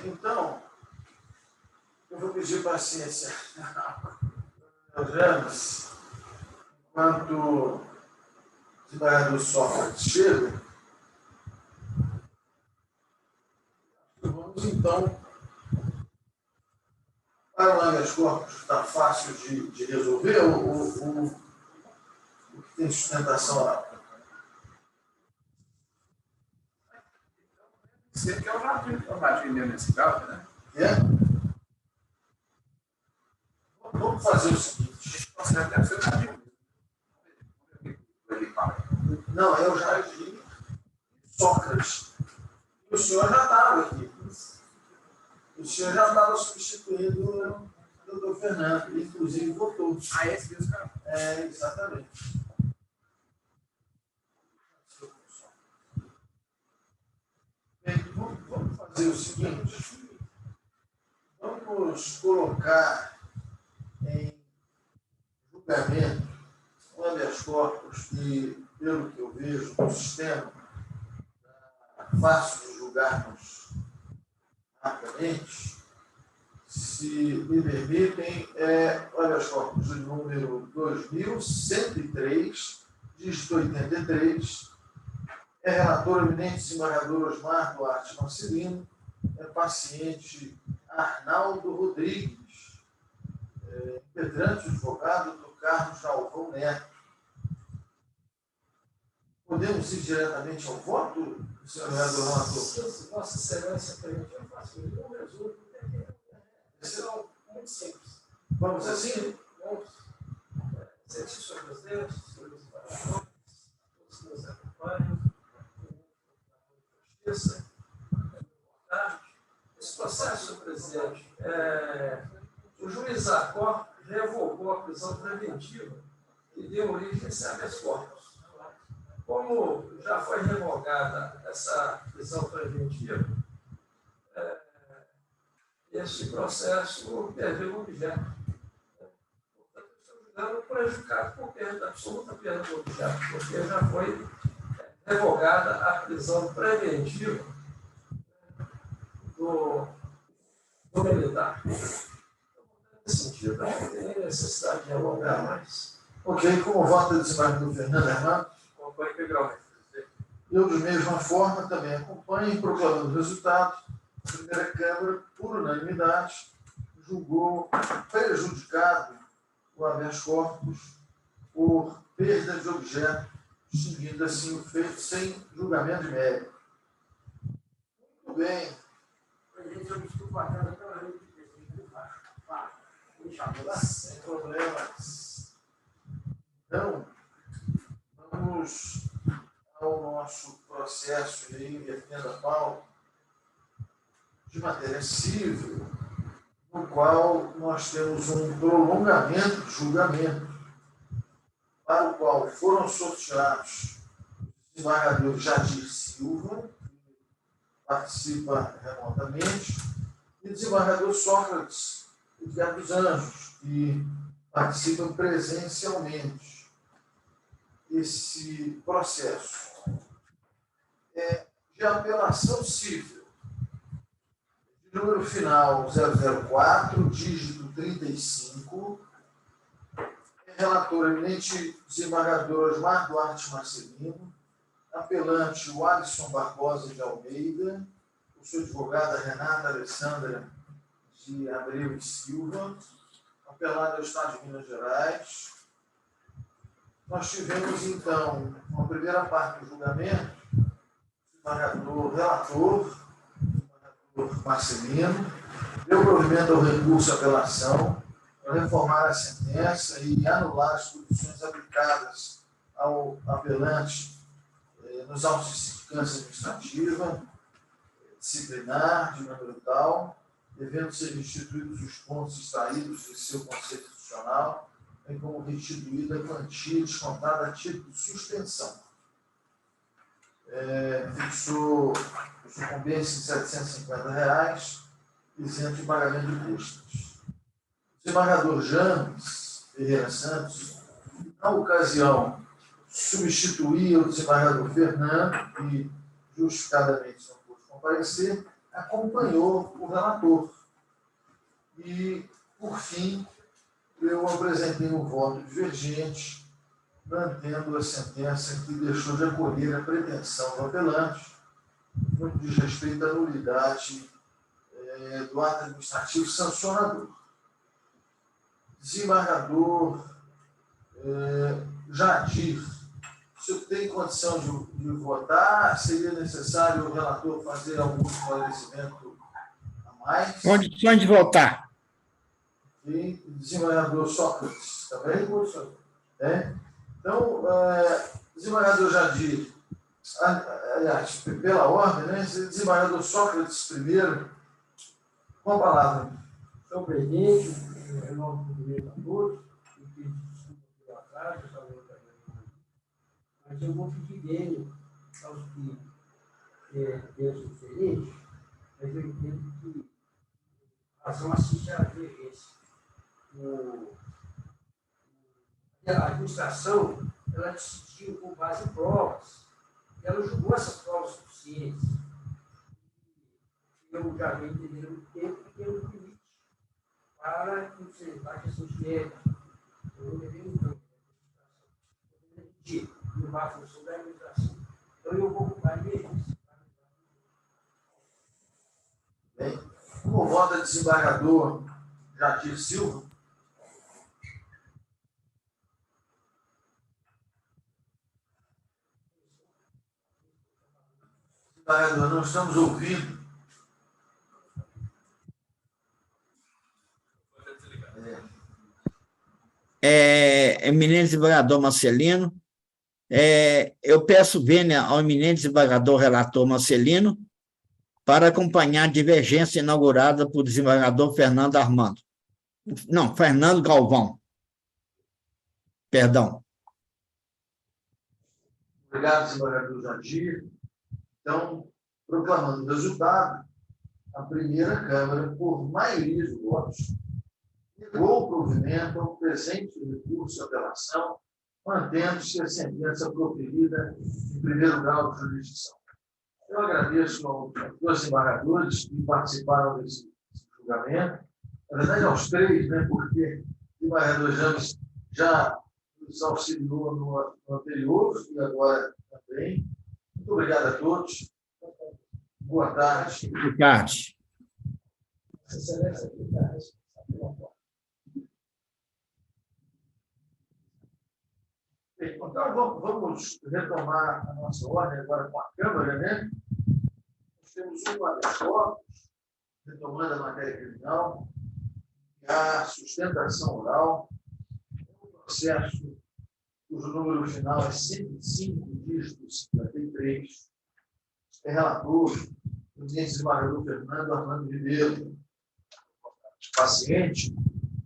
então, eu vou pedir paciência aos James, enquanto o desembargador Sócrates chega. Vamos, então, para o habeas corpus, está fácil de resolver o que tem sustentação oral? Você que é o Jardim mesmo nesse caso, né? É? Vamos fazer o seguinte. Deve ser o Jardim. Não, é o Jardim Sócrates. E o senhor já estava aqui. O senhor já estava substituindo o doutor Fernando, inclusive votou. Ah, esse mesmo, cara? É, exatamente. Bem, vamos fazer o seguinte. Vamos colocar em julgamento o habeas corpus que, pelo que eu vejo no sistema, fácil de julgarmos rapidamente. Se me permitem, o habeas corpus de número 2103, dígito 83, é relator eminente desembargador Osmar Duarte Marcelino, é paciente Arnaldo Rodrigues, impetrante advogado do Carlos Galvão Neto. Podemos ir diretamente ao voto, senhor vereador relator? Vossa Excelência permite, eu faço um resumo. Esse é muito simples. Vamos assim? Vamos. Exercício ao presidente, senhores embaixadores, todos que nos acompanham, justiça. Esse processo, senhor presidente, o juiz Acor revogou a prisão preventiva e deu origem a esse habeas corpus. Como já foi revogada essa prisão preventiva, este processo perdeu o objeto. Portanto, estou julgando prejudicado por perda, absoluta perda do objeto, porque já foi revogada a prisão preventiva do militar. Então, nesse sentido, acho que tem necessidade de alongar mais. Ok, como voto do desembargador Fernando Hermano, Acompanhe integralmente. eu, de mesma forma, também acompanho, proclamando o resultado. A primeira Câmara, por unanimidade, julgou prejudicado o habeas corpus por perda de objeto, distinguindo assim o feito sem julgamento de mérito. Muito bem. Sem problemas. Então, vamos ao nosso processo de invertendo a pauta de matéria civil, no qual nós temos um prolongamento de julgamento, para o qual foram sorteados o desembargador Jadir Silva, que participa remotamente, e o desembargador Sócrates Edgar dos Anjos, que participa presencialmente. Esse processo é de apelação civil, de número final 004, dígito 35, relator eminente desembargador Osmar Duarte Marcelino, apelante o Alisson Barbosa de Almeida, o sua advogada Renata Alessandra de Abreu e Silva, apelado ao Estado de Minas Gerais. Nós tivemos, então, uma primeira parte do julgamento, o desembargador relator, o desembargador Marcelino, deu provimento ao recurso à apelação para reformar a sentença e anular as punições aplicadas ao apelante nos autos de significância administrativa, disciplinar, de número tal, devendo ser restituídos os pontos extraídos de seu conceito institucional, bem como restituída a quantia descontada a título de suspensão. Fixou o sucumbência em R$ 750, isento de pagamento de custas. O desembargador James Ferreira Santos, na ocasião, substituía o desembargador Fernando, que justificadamente não pôde comparecer, acompanhou o relator. E, por fim, eu apresentei um voto divergente, mantendo a sentença que deixou de acolher a pretensão do apelante, no que diz respeito à nulidade do ato administrativo sancionador. Desembargador Jadir, o senhor tem condição de votar? Seria necessário o relator fazer algum esclarecimento a mais? Condições de votar. E desembargador Sócrates também? Então, desembargador Jadir, aliás, pela ordem, né? Desembargador Sócrates primeiro, com a palavra. Senhor presidente, em nome do cumprimento a todos, eu peço desculpa pelo atraso, mas eu vou pedir dele aos que pensam diferente, mas eu entendo que a razão assiste à divergência. A administração, ela decidiu com base em provas, e ela julgou essas provas suficientes. Eu já venho entendendo o tempo que tem um limite para enfrentar a questão de mérito. Eu não devia então não vai função da administração. Então, eu vou ocupar isso. Bem, como vota desembargador Jadir Silva? Desembargador, não estamos ouvindo. Eminente desembargador Marcelino, eu peço vênia ao eminente desembargador relator Marcelino para acompanhar a divergência inaugurada por desembargador Fernando Armando. Não, Fernando Galvão. Perdão. Obrigado, desembargador Jadir. Então, proclamando o resultado, a primeira Câmara, por maioria de votos, negou o provimento ao presente recurso de apelação, mantendo-se a sentença proferida em primeiro grau de jurisdição. Eu agradeço aos dois desembargadores que participaram desse julgamento, na verdade aos três, né, porque o desembargador James já nos auxiliou no anterior e agora também. Muito obrigado a todos. Boa tarde. Boa tarde. Excelência, boa tarde. Então, vamos retomar a nossa ordem agora com a Câmara, né? Nós temos um habeas corpus, retomando a matéria criminal, a sustentação oral, um processo cujo número final é 105 dígitos 53. É relator o desembargador Fernando Armando Ribeiro. Paciente,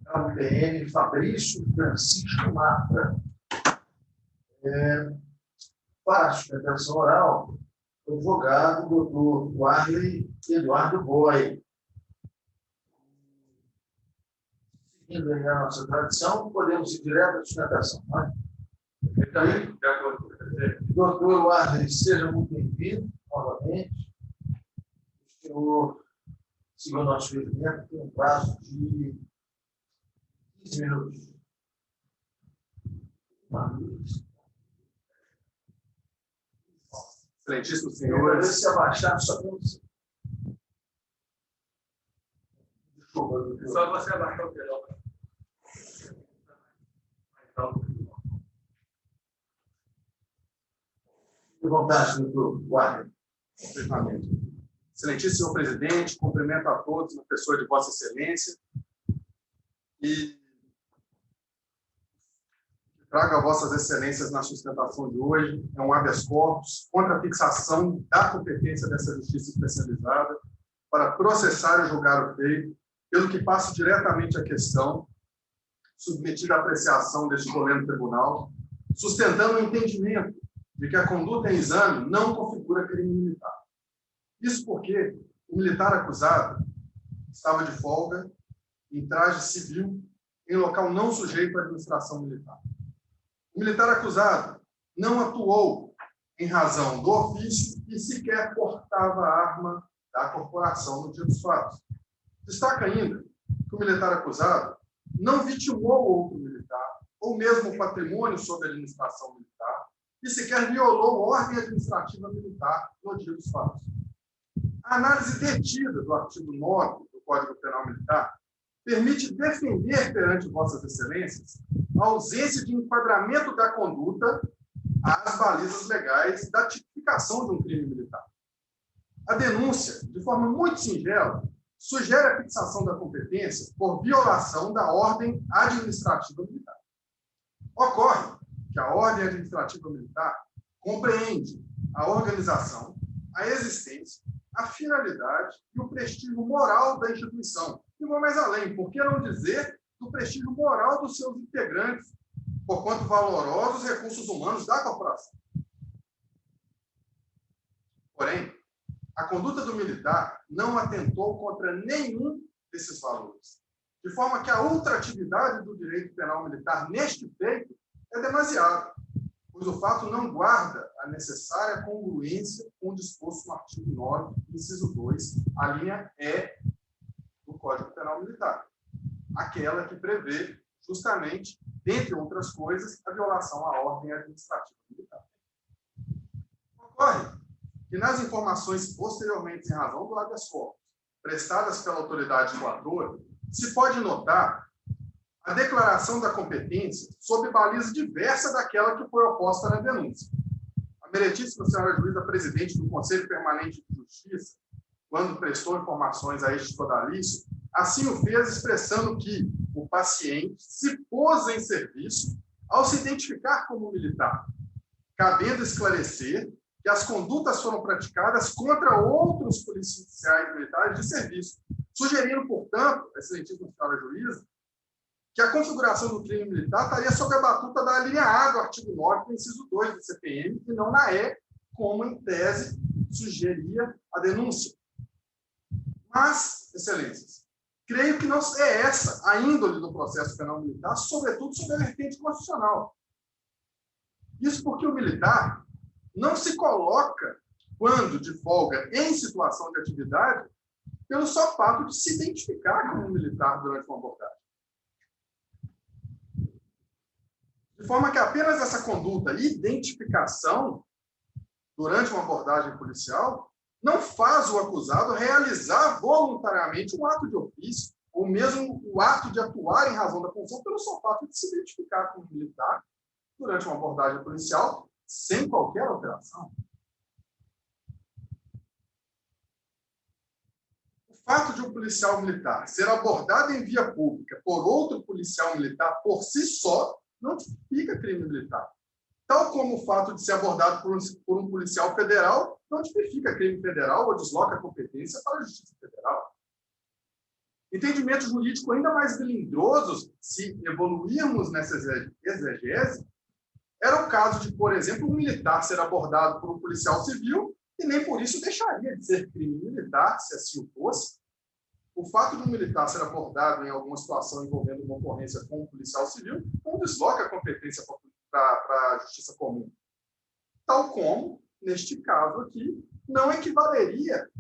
é o PM Fabrício Francisco Mata. Para a sustentação oral, o advogado, doutor Warley Eduardo Boy. Seguindo a nossa tradição, podemos ir direto à sustentação, não é? Doutor Warley, seja muito bem-vindo novamente. O senhor, segundo o nosso regimento, tem um prazo de 15 minutos. Excelentíssimos Senhores, senhores, se abaixar, só para você. Desculpa, só você abaixar o telão. Então, à vontade, doutor Guarda. perfeitamente. Excelentíssimo senhor presidente, cumprimento a todos na pessoa de Vossa Excelência e trago a Vossas Excelências na sustentação de hoje um habeas corpus contra a fixação da competência dessa justiça especializada para processar e julgar o feito, pelo que passo diretamente à questão submetida à apreciação deste polêmico tribunal, sustentando o entendimento de que a conduta em exame não configura crime militar. Isso porque o militar acusado estava de folga em traje civil em local não sujeito à administração militar. O militar acusado não atuou em razão do ofício e sequer portava a arma da corporação no dia dos fatos. Destaca ainda que o militar acusado não vitimou outro militar, ou mesmo o patrimônio sob administração militar, e sequer violou ordem administrativa militar no dia dos fatos. A análise detida do artigo 9 do Código Penal Militar permite defender perante Vossas Excelências a ausência de enquadramento da conduta às balizas legais da tipificação de um crime militar. A denúncia, de forma muito singela, sugere a fixação da competência por violação da ordem administrativa militar. Ocorre que a ordem administrativa militar compreende a organização, a existência, a finalidade e o prestígio moral da instituição. E vou mais além, por que não dizer do prestígio moral dos seus integrantes, porquanto valorosos recursos humanos da corporação. Porém, a conduta do militar não atentou contra nenhum desses valores, de forma que a ultratividade do direito penal militar neste feito é demasiado, pois o fato não guarda a necessária congruência com o disposto no artigo 9, inciso 2, a linha E do Código Penal Militar, aquela que prevê, justamente, dentre outras coisas, a violação à ordem administrativa militar. Ocorre que nas informações posteriormente em razão do habeas corpus, prestadas pela autoridade coatora, se pode notar a declaração da competência sob baliza diversa daquela que foi oposta na denúncia. A meritíssima senhora juíza presidente do Conselho Permanente de Justiça, quando prestou informações a este sodalício, assim o fez expressando que o paciente se pôs em serviço ao se identificar como militar, cabendo esclarecer que as condutas foram praticadas contra outros policiais militares de serviço, sugerindo, portanto, excelentíssima senhora juíza, que a configuração do crime militar estaria sob a batuta da linha A do artigo 9 do inciso 2 do CPM, e não na E, como em tese sugeria a denúncia. Mas, excelências, creio que não é essa a índole do processo penal militar, sobretudo sob a vertente constitucional. Isso porque o militar não se coloca, quando de folga em situação de atividade, pelo só fato de se identificar como militar durante uma abordagem. De forma que apenas essa conduta, identificação, durante uma abordagem policial, não faz o acusado realizar voluntariamente um ato de ofício, ou mesmo o ato de atuar em razão da função, pelo só fato de se identificar como militar durante uma abordagem policial, sem qualquer alteração. O fato de um policial militar ser abordado em via pública por outro policial militar por si só não tipifica crime militar. Tal como o fato de ser abordado por um policial federal não tipifica crime federal ou desloca a competência para a Justiça Federal. Entendimento jurídico ainda mais melindroso, se evoluirmos nessa exegese, era o caso de, por exemplo, um militar ser abordado por um policial civil e nem por isso deixaria de ser crime militar, se assim o fosse. O fato de um militar ser abordado em alguma situação envolvendo uma ocorrência com um policial civil não desloca a competência para a justiça comum. Tal como, neste caso aqui, não equivaleria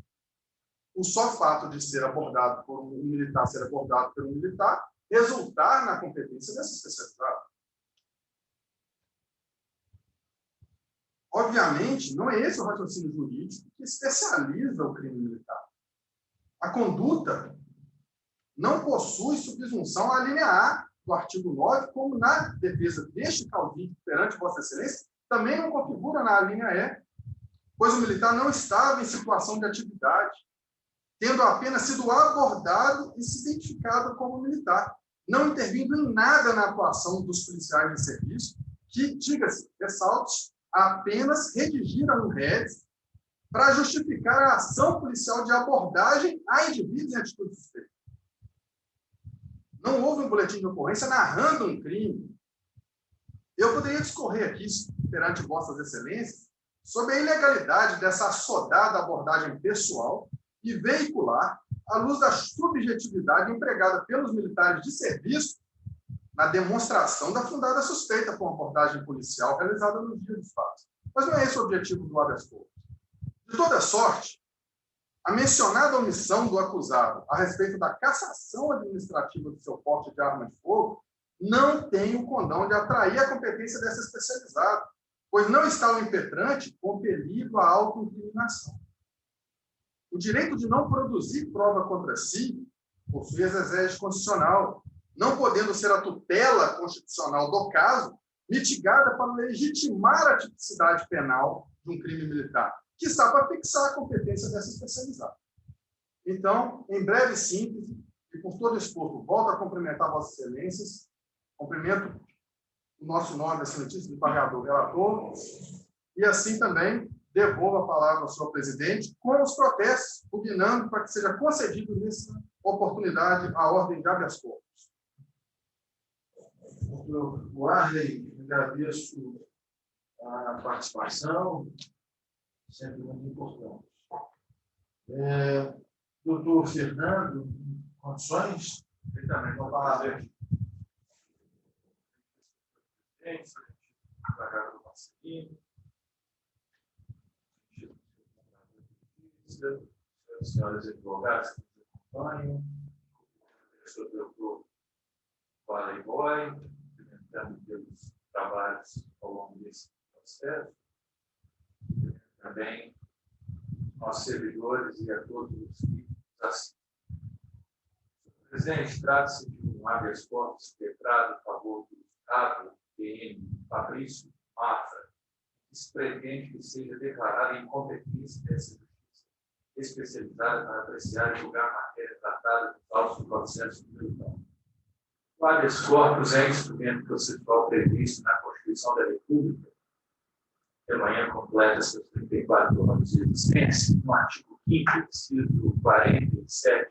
o só fato de ser abordado por um militar, ser abordado por um militar, resultar na competência dessa especialidade. Obviamente, não é esse o raciocínio jurídico que especializa o crime militar. A conduta não possui subsunção à linha A do artigo 9, como na defesa deste caudilho perante Vossa Excelência, também não configura na linha E, pois o militar não estava em situação de atividade, tendo apenas sido abordado e se identificado como militar, não intervindo em nada na atuação dos policiais de serviço, que, diga-se, ressalte, apenas redigiram um REDS para justificar a ação policial de abordagem a indivíduos em atitude suspeita. Não houve um boletim de ocorrência narrando um crime. Eu poderia discorrer aqui, perante Vossas Excelências, sobre a ilegalidade dessa assodada abordagem pessoal e veicular, à luz da subjetividade empregada pelos militares de serviço na demonstração da fundada suspeita por uma abordagem policial realizada no dia dos fatos. Mas não é esse o objetivo do habeas corpus. De toda sorte, A mencionada omissão do acusado a respeito da cassação administrativa do seu porte de arma de fogo não tem o condão de atrair a competência dessa especializada, pois não está o impetrante compelido à autoincriminação. O direito de não produzir prova contra si possui exegese constitucional, não podendo ser a tutela constitucional do caso mitigada para legitimar a tipicidade penal de um crime militar, que está para fixar a competência dessa especializada. Então, em breve síntese, e por todo exposto, volto a cumprimentar Vossas Excelências, cumprimento o nosso nobre, excelentíssimo desembargador relator, e assim também devolvo a palavra ao senhor presidente com os protestos, pugnando para que seja concedido nessa oportunidade a ordem de habeas corpus. Doutor Warley, agradeço a participação, sempre muito importante. Doutor Fernando, condições? Ele também Uma palavra aqui. Desembargador Marcelino, senhoras advogadas que nos acompanham, professor doutor Warley Boy, cumprimentando pelos trabalhos ao longo desse processo, também nossos servidores e a todos os que nos assistem. Senhor presidente, trata-se de um habeas corpus impetrado em favor do cabo PM Fabrício Mafra, que se pretende que seja declarada incompetência dessa justiça especializada para apreciar e julgar a matéria tratada nos autos do processo criminal. O habeas corpus é instrumento processual previsto na Constituição da República, que amanhã completa seus 34 anos de existência, no artigo 5º, inciso 47,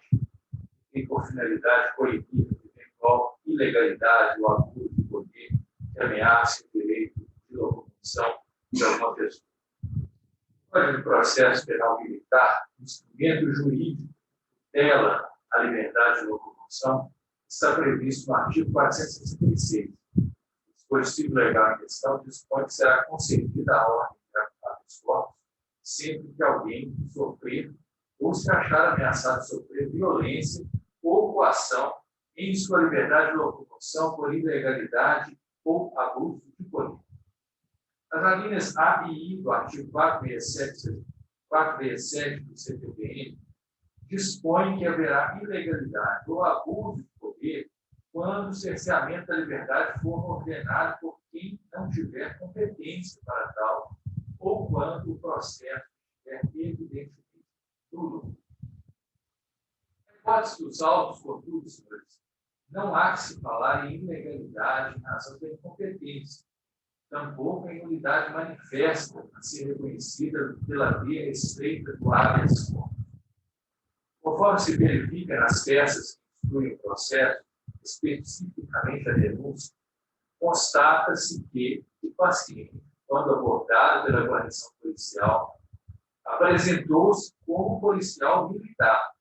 tem por finalidade coibir a eventual ilegalidade ou abuso de poder que ameace o direito de locomoção de alguma pessoa. O Código de Processo Penal Militar, instrumento jurídico que tutela a liberdade de locomoção, está previsto no artigo 466. O dispositivo legal em questão dispõe que será concedida a ordem de habeas corpus sempre que alguém sofrer ou se achar ameaçado de sofrer violência ou coação em sua liberdade de locomoção por ilegalidade ou abuso de poder. As alíneas A e I do artigo 467 do CPPM dispõem que haverá ilegalidade ou abuso de poder quando o cerceamento da liberdade for ordenado por quem não tiver competência para tal ou quando o processo estiver evidentemente nulo. Na hipótese dos autos, contudo, senhores, não há que se falar em ilegalidade em razão da incompetência, tampouco em nulidade manifesta a ser reconhecida pela via estreita do habeas corpus. Conforme se verifica nas peças que instruem o processo, especificamente a denúncia, constata-se que o paciente, quando abordado pela guarnição policial, apresentou-se como policial militar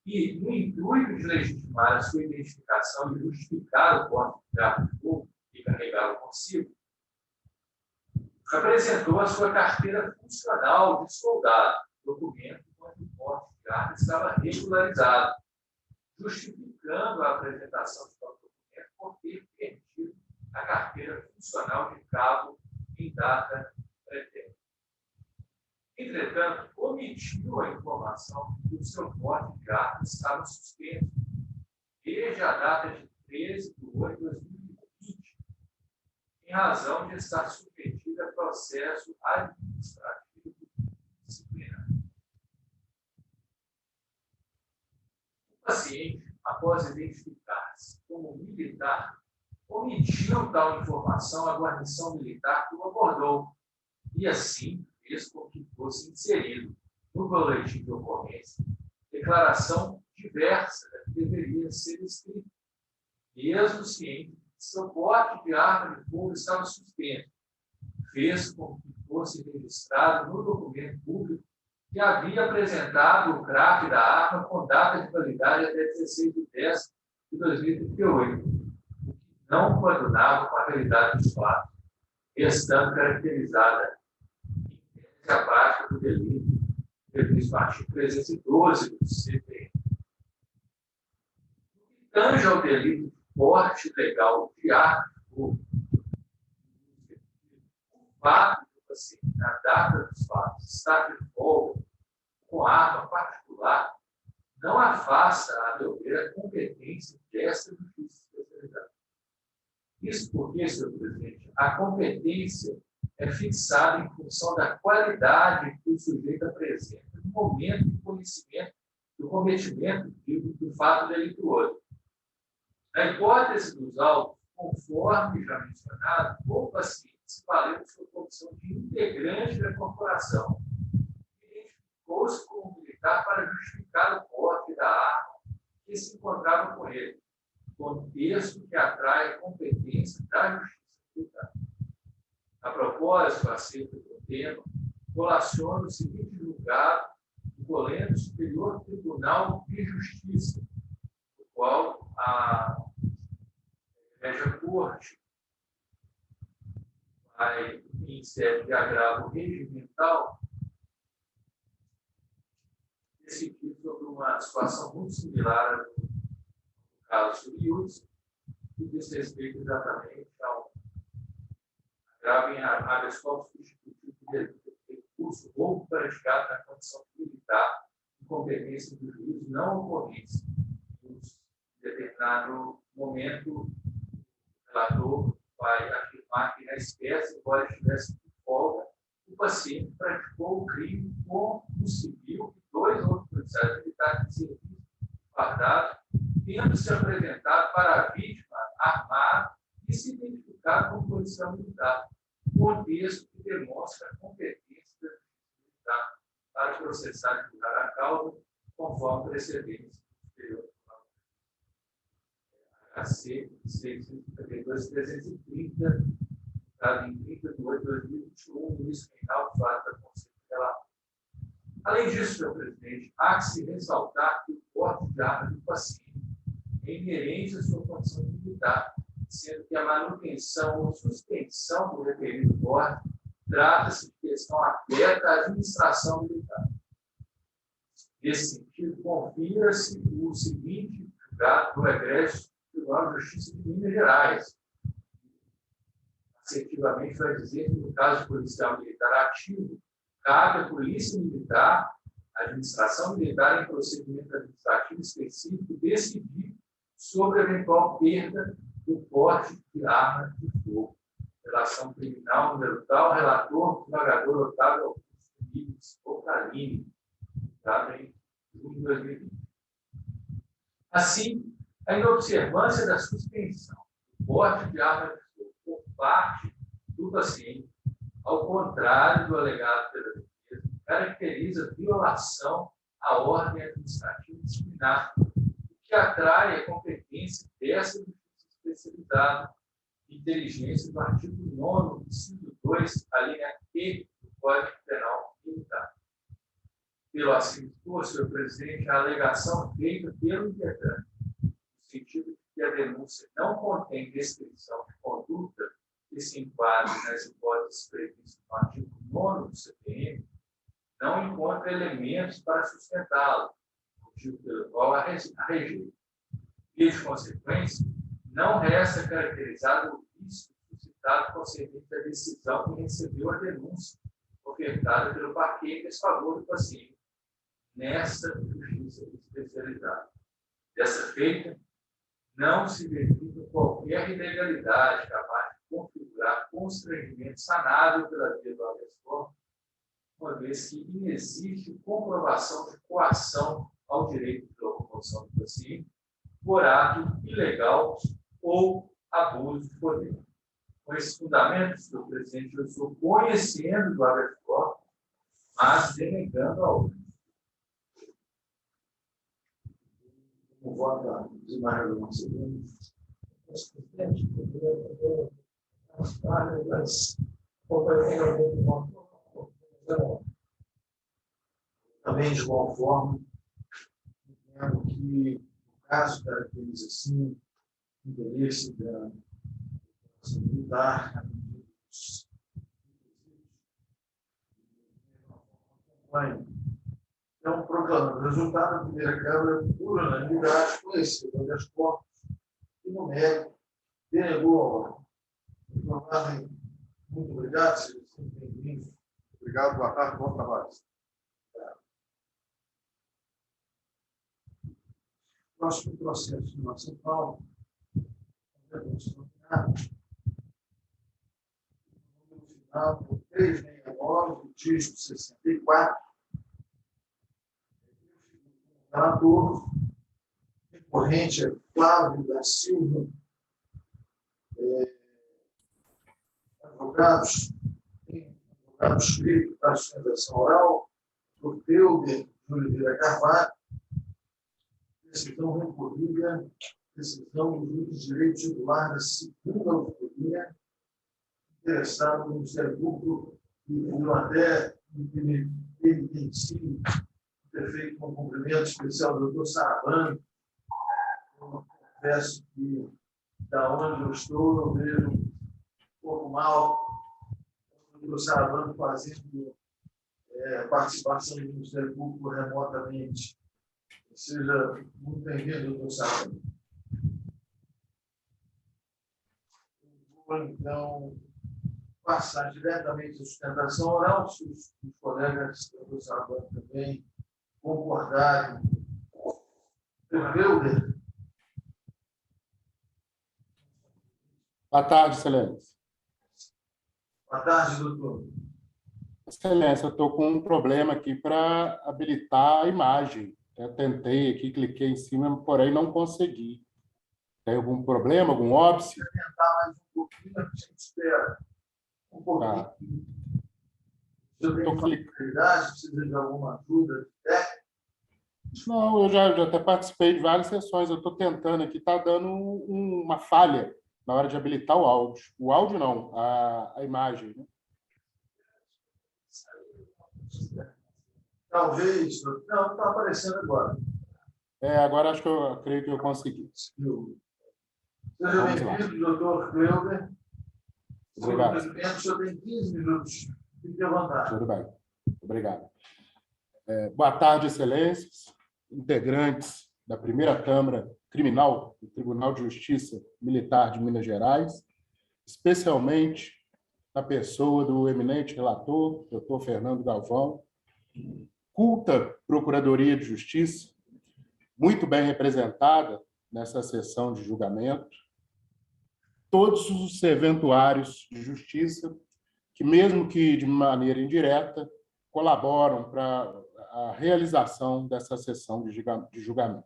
e, no intuito de legitimar a sua identificação e justificar o porte de arma de fogo e carregá-lo consigo, apresentou a sua carteira funcional de soldado, documento onde o porte de arma estava regularizado, justificando a apresentação de tal documento por ter perdido a carteira funcional de cabo em data pretérita. Entretanto, omitiu a informação de que o seu porte de arma estava suspenso desde a data de 13 de 8 de 2020, em razão de estar submetido a processo administrativo disciplinar. O paciente, após identificar-se como militar, omitiu tal informação à guarnição militar que o abordou e, assim, fez com que fosse inserido no boletim de ocorrência declaração diversa da que deveria ser escrita, mesmo ciente que seu porte de arma de fogo estava suspenso, fez com que fosse registrado no documento público que havia apresentado o CRAF da arma com data de validade até 16 de 10 de 2038, o que não coadunava com a realidade dos fatos, estando caracterizada em tese a prática do delito previsto no artigo 312 do CPM. No que tange ao delito de porte ilegal de arma de fogo, o fato do paciente, na data dos fatos, estar de folga com arma particular, não afasta, a meu ver, a competência desta justiça especializada. Isso porque, senhor presidente, a competência é fixada em função da qualidade que o sujeito apresenta no momento de conhecimento do cometimento do fato delituoso. Na hipótese dos autos, conforme já mencionado, o paciente se valeu de sua condição de integrante da corporação e identificou-se como militar para justificar o porte da arma que se encontrava com ele, contexto que atrai a competência da justiça militar. A propósito, acerca do tema, colaciona o seguinte julgado do Colégio Superior Tribunal de Justiça, no qual a Regia Corte vai, em sede de agravo regimental, decidir sobre uma situação muito similar ao caso do Ius, que diz respeito exatamente ao agravo em habeas corpus substitutivo de recurso ou praticado na condição militar de competência do juiz não ocorrência. Em determinado momento, o relator vai afirmar que, na espécie, embora estivesse de folga, o paciente praticou o crime com um civil e 2 outros policiais militares de serviço guardados, tendo se apresentado para a vítima armado e se identificado como policial militar, contexto que demonstra a competência da justiça militar para processar e julgar a causa, conforme precedentes do Superior Tribunal. HC 632-330, dado em 30 de 8 de 2021, o ministro Reinaldo Vaz da Conselho Tutelar. Além disso, senhor presidente, há que se ressaltar que o porte de arma do paciente é inerente à sua condição de militar, sendo que a manutenção ou suspensão do referido porte trata-se de questão aberta à administração militar. Nesse sentido, confira-se o seguinte julgado do egresso do Tribunal de Justiça de Minas Gerais. Assertivamente vai dizer que, no caso de policial militar ativo, cabe à Polícia Militar, à administração militar, em procedimento administrativo específico, decidir sobre a eventual perda do porte de arma de fogo. Relação criminal número tal, relator, desembargador Otávio Augusto Nives Ocalini, dado em junho de 2020. Assim, a inobservância da suspensão do porte de arma de fogo por parte do paciente, ao contrário do alegado pela defesa, caracteriza violação à ordem administrativa disciplinar, o que atrai a competência dessa justiça especializada de inteligência do artigo 9º, inciso 2, a linha E do Código Penal Militar. Pelo assim exposto, senhor presidente, a alegação feita pelo integrante, no sentido de que a denúncia não contém descrição de conduta que se enquadre nas hipóteses previstas no artigo 9º do CPM, não encontra elementos para sustentá-lo, motivo pelo qual a rejeita. E, de consequência, não resta caracterizado o risco suscitado concernente à decisão que recebeu a denúncia ofertada pelo parquet em desfavor do paciente, nesta justiça especializada. Dessa feita, não se verifica qualquer ilegalidade capaz de configurar constrangimento sanável pela via do habeas corpus, uma vez que inexiste comprovação de coação ao direito de locomoção do paciente por ato ilegal ou abuso de poder. Com esses fundamentos, senhor presidente, eu estou conhecendo do habeas corpus, mas denegando a outra. Como vota o desembargador Marcelino? Presidente, as páginas companheiras Também, de igual forma, entendo que o caso caracteriza, sim, o interesse da população militar, na medida dos requisitos, acompanha Então, proclamando o resultado da primeira Câmara, por unanimidade, conhecido o habeas corpus e, no mérito, denegou a ordem. Muito obrigado, senhor. Bem-vindo. Obrigado, boa tarde, bom trabalho. Próximo processo de São Paulo. No final, por 369, do disco 64. Relator, recorrente é Flávio da Silva. Advogados escrito para a sustentação oral, por Teuder de Oliveira Carvalho, decisão recorrida, decisão do juiz de direito titular da segunda auditoria, interessado no Ministério Público, e viu até penitenciário ter feito um cumprimento especial do doutor Sarabano. Eu confesso que, da onde eu estou, eu vejo um pouco mal o doutor Sarabano fazendo participação do Ministério Público remotamente. Seja muito bem-vindo, doutor Sarabano. Vou, então, passar diretamente à sustentação oral, se os colegas do doutor Sarabano também concordarem. Euler. Boa tarde, Excelência. Boa tarde, doutor. Excelência, eu estou com um problema aqui para habilitar a imagem. Eu tentei aqui, cliquei em cima, porém não consegui. Tem algum problema, algum óbice? Vou tentar mais um pouquinho, a gente espera. Um pouquinho. Tá. Se eu tenho facilidade, precisa de alguma ajuda técnica? Não, eu já até participei de várias sessões. Eu estou tentando aqui, está dando uma falha na hora de habilitar o áudio. O áudio não, a imagem. Né? Talvez. Não, está aparecendo agora. Agora acho que eu creio que eu consegui. Seja bem-vindo, doutor Cleuder. Obrigado. O senhor tem 15 minutos. Fique à vontade. Tudo bem. Obrigado. Boa tarde, excelências, integrantes da primeira Câmara Criminal do Tribunal de Justiça Militar de Minas Gerais, especialmente na pessoa do eminente relator, doutor Fernando Galvão, culta Procuradoria de Justiça, muito bem representada nessa sessão de julgamento, todos os serventuários de justiça que, mesmo que de maneira indireta, colaboram para a realização dessa sessão de julgamento.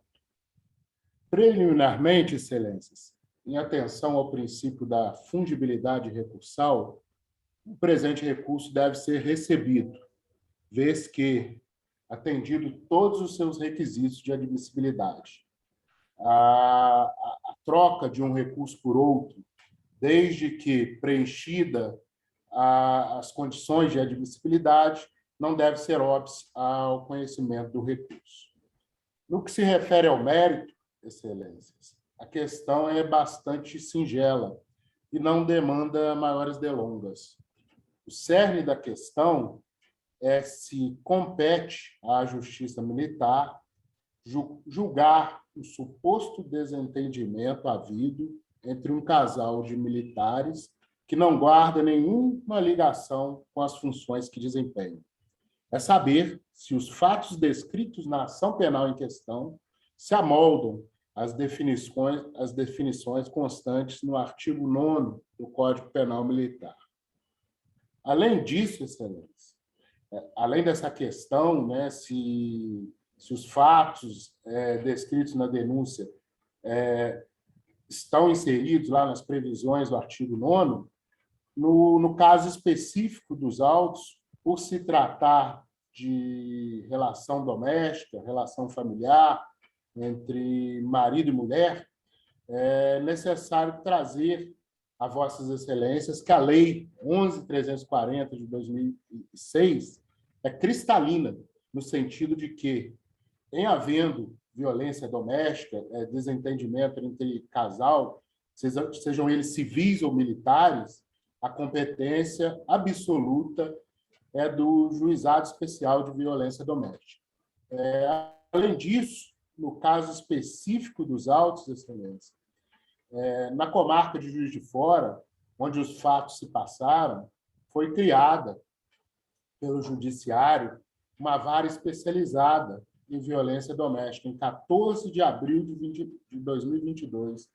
Preliminarmente, excelências, em atenção ao princípio da fungibilidade recursal, o presente recurso deve ser recebido, vez que, atendido todos os seus requisitos de admissibilidade. A troca de um recurso por outro, desde que preenchida as condições de admissibilidade, não deve ser óbice ao conhecimento do recurso. No que se refere ao mérito, excelências, a questão é bastante singela e não demanda maiores delongas. O cerne da questão é se compete à Justiça Militar julgar o suposto desentendimento havido entre um casal de militares que não guarda nenhuma ligação com as funções que desempenham. É saber se os fatos descritos na ação penal em questão se amoldam às definições constantes no artigo 9º do Código Penal Militar. Além disso, excelência, além dessa questão, né, se os fatos descritos na denúncia estão inseridos lá nas previsões do artigo 9º, no caso específico dos autos, por se tratar de relação doméstica, relação familiar entre marido e mulher, é necessário trazer a vossas excelências que a Lei 11.340 de 2006 é cristalina, no sentido de que, em havendo violência doméstica, desentendimento entre casal, sejam eles civis ou militares, a competência absoluta é do Juizado Especial de Violência Doméstica. Além disso, no caso específico dos autos, excelência, na comarca de Juiz de Fora, onde os fatos se passaram, foi criada pelo Judiciário uma vara especializada em violência doméstica, em 14 de abril de 2022.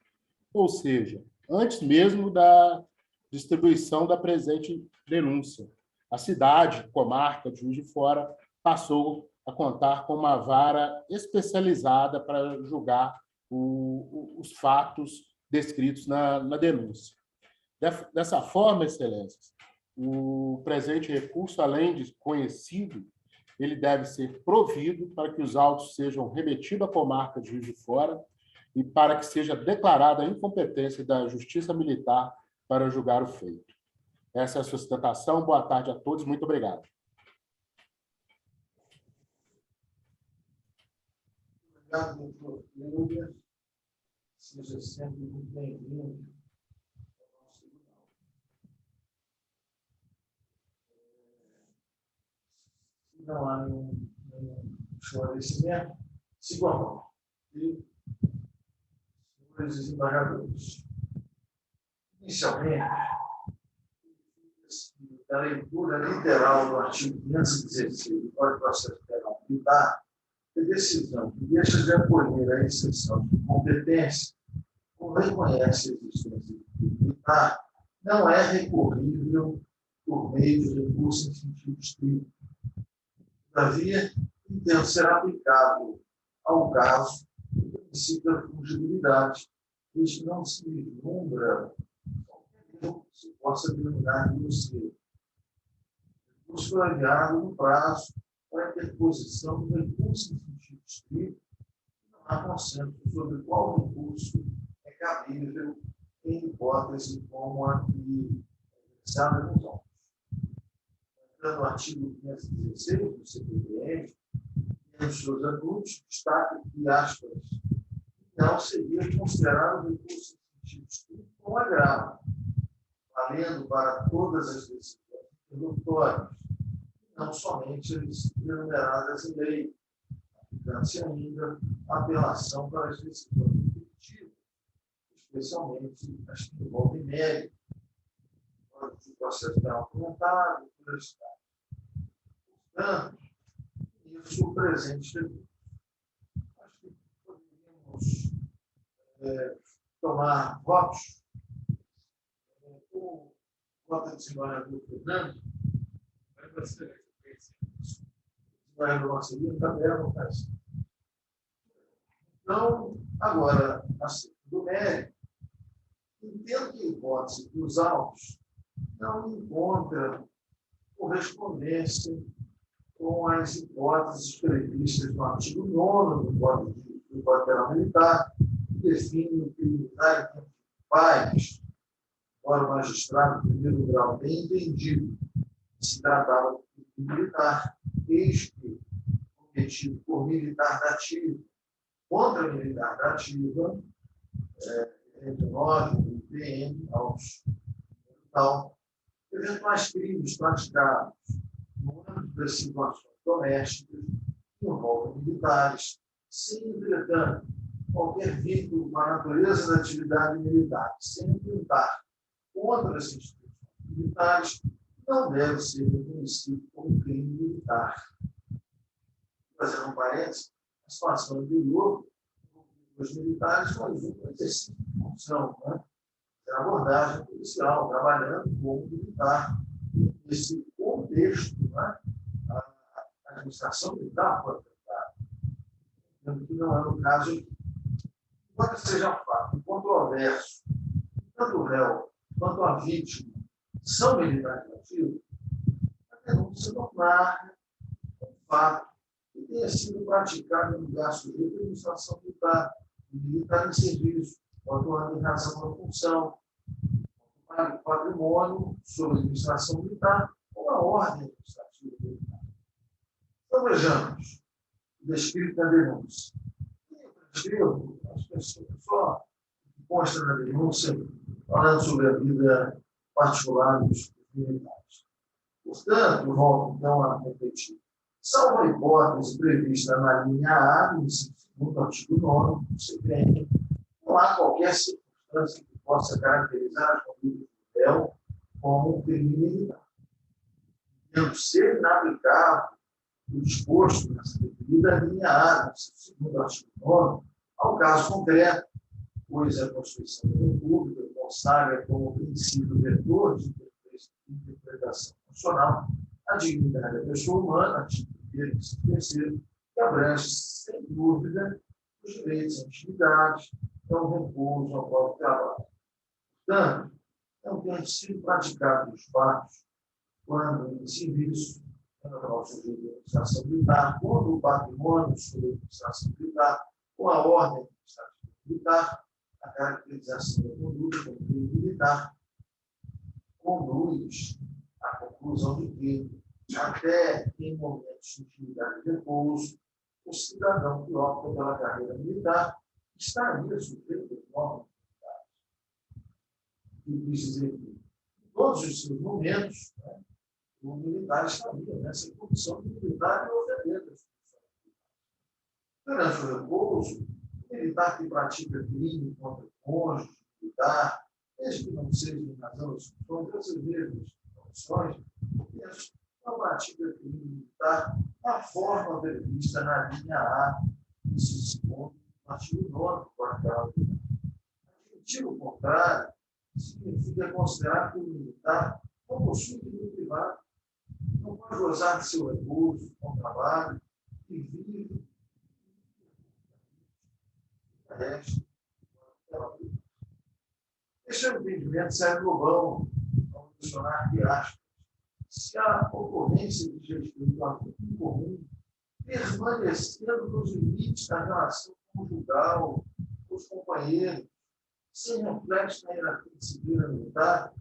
Ou seja, antes mesmo da distribuição da presente denúncia. A cidade, comarca de Juiz de Fora, passou a contar com uma vara especializada para julgar os fatos descritos na denúncia. Dessa forma, excelências, o presente recurso, além de conhecido, ele deve ser provido para que os autos sejam remetidos à comarca de Juiz de Fora e para que seja declarada a incompetência da Justiça Militar para julgar o feito. Essa é a sustentação. Boa tarde a todos. Muito obrigado. Obrigado, doutor Cleuber. Seja sempre muito bem-vindo ao nosso tribunal. Se não há nenhum esclarecimento, siga a mão. E, senhores desembargadores, inicialmente, da leitura literal do artigo 516 do Código de Processo Penal Militar, a decisão que deixa de acolher a exceção de competência ou reconhece a existência militar não é recorrível por meio de recurso em sentido estrito. Todavia, entendo ser aplicável ao caso o princípio da fungibilidade, desde que não se vislumbra qualquer erro que se possa denominar de grosseiro. O recurso foi enviado no prazo para a interposição do recurso em sentido estrito, não há consenso sobre qual recurso é cabível em hipótese como a que é fixada nos autos. No artigo 516 do CPMF, e nos seus adultos, destaca que, aspas, não seria considerado o recurso em sentido estrito como agravo, valendo para todas as decisões interlocutórias, não somente as enumeradas em lei, aplicando-se ainda a apelação para as decisões definitivas, especialmente as que envolvem mérito, de processo penal comentado, por Estado. Portanto, isso o presente recurso. Acho que poderíamos tomar votos. O voto do desembargador Fernando, então, agora, assim, do mérito, entendo que a hipótese dos autos não encontra correspondência com as hipóteses previstas no artigo 9º do Código Penal Militar, que define o crime militar em tempo de paz, embora o magistrado de primeiro grau tenha entendido que se tratava de crime militar, eis que cometido por militar da ativa contra militar da ativa, entre 9 e PM, aos tal, eventuais crimes praticados no âmbito das situações domésticas que envolvem militares, sem, entretanto, qualquer vínculo com a natureza da atividade militar, sem atentar contra as instituições militares, não deve ser reconhecido como crime militar. Fazendo um parênteses, a situação anterior, os militares faziam um exercício de função, né? A abordagem policial, trabalhando como militar. Nesse contexto, né, a administração militar pode tratar, que não é no caso aqui. Embora seja um fato controverso, tanto o réu quanto a vítima são militares ativos, a denúncia não narra um fato que tenha sido praticado no lugar sujeito à administração militar em serviço, atuando em razão da função, o patrimônio sobre a administração militar ou a ordem administrativa militar. Então, vejamos o descrito na denúncia. Eu descrevo as pessoas só que consta na denúncia, falando sobre a vida particular dos militares. Portanto, volto então a repetir. salvo a hipótese prevista na linha A, no segundo artigo 9 do CPM, não há qualquer circunstância que possa caracterizar a conduta do réu como um crime militar. Tendo ser inaplicável o disposto nessa referida linha A, no segundo artigo 9, ao caso concreto, pois a Constituição da República consagra como princípio vetor de interpretação constitucional a dignidade da pessoa humana, artigo 1º e 3º, que abrange, sem dúvida, os direitos à intimidade, ao repouso, ao próprio trabalho. Portanto, não tem sido praticado os fatos quando em serviço, quando a nossa administração militar, quando o patrimônio sobre a administração militar, com a ordem administrativa militar, a caracterização da conduta como crime militar conduz à conclusão de que, até em momentos de intimidade e repouso, o cidadão que opta pela carreira militar estaria sujeito às normas militares. E quis dizer que, em todos os seus momentos, o militar estaria nessa condição de militar e ofender as durante o repouso, o militar que pratica crime contra o cônjuge militar, desde que não seja em razão das funções, essas mesmas condições, não pratica crime militar da forma prevista na linha A, inciso 2º, artigo 9 do quarto. Admitir o contrário significa considerar que o militar não possui direito privado, não pode gozar de seu repouso, com trabalho, e vive a resto. Este é o entendimento Sérgio Lobão, ao mencionar que acha se a ocorrência de desrespeito ao tempo comum permanecendo nos limites da relação conjugal, com os companheiros, sem reflexo na hierarquia civil e militar,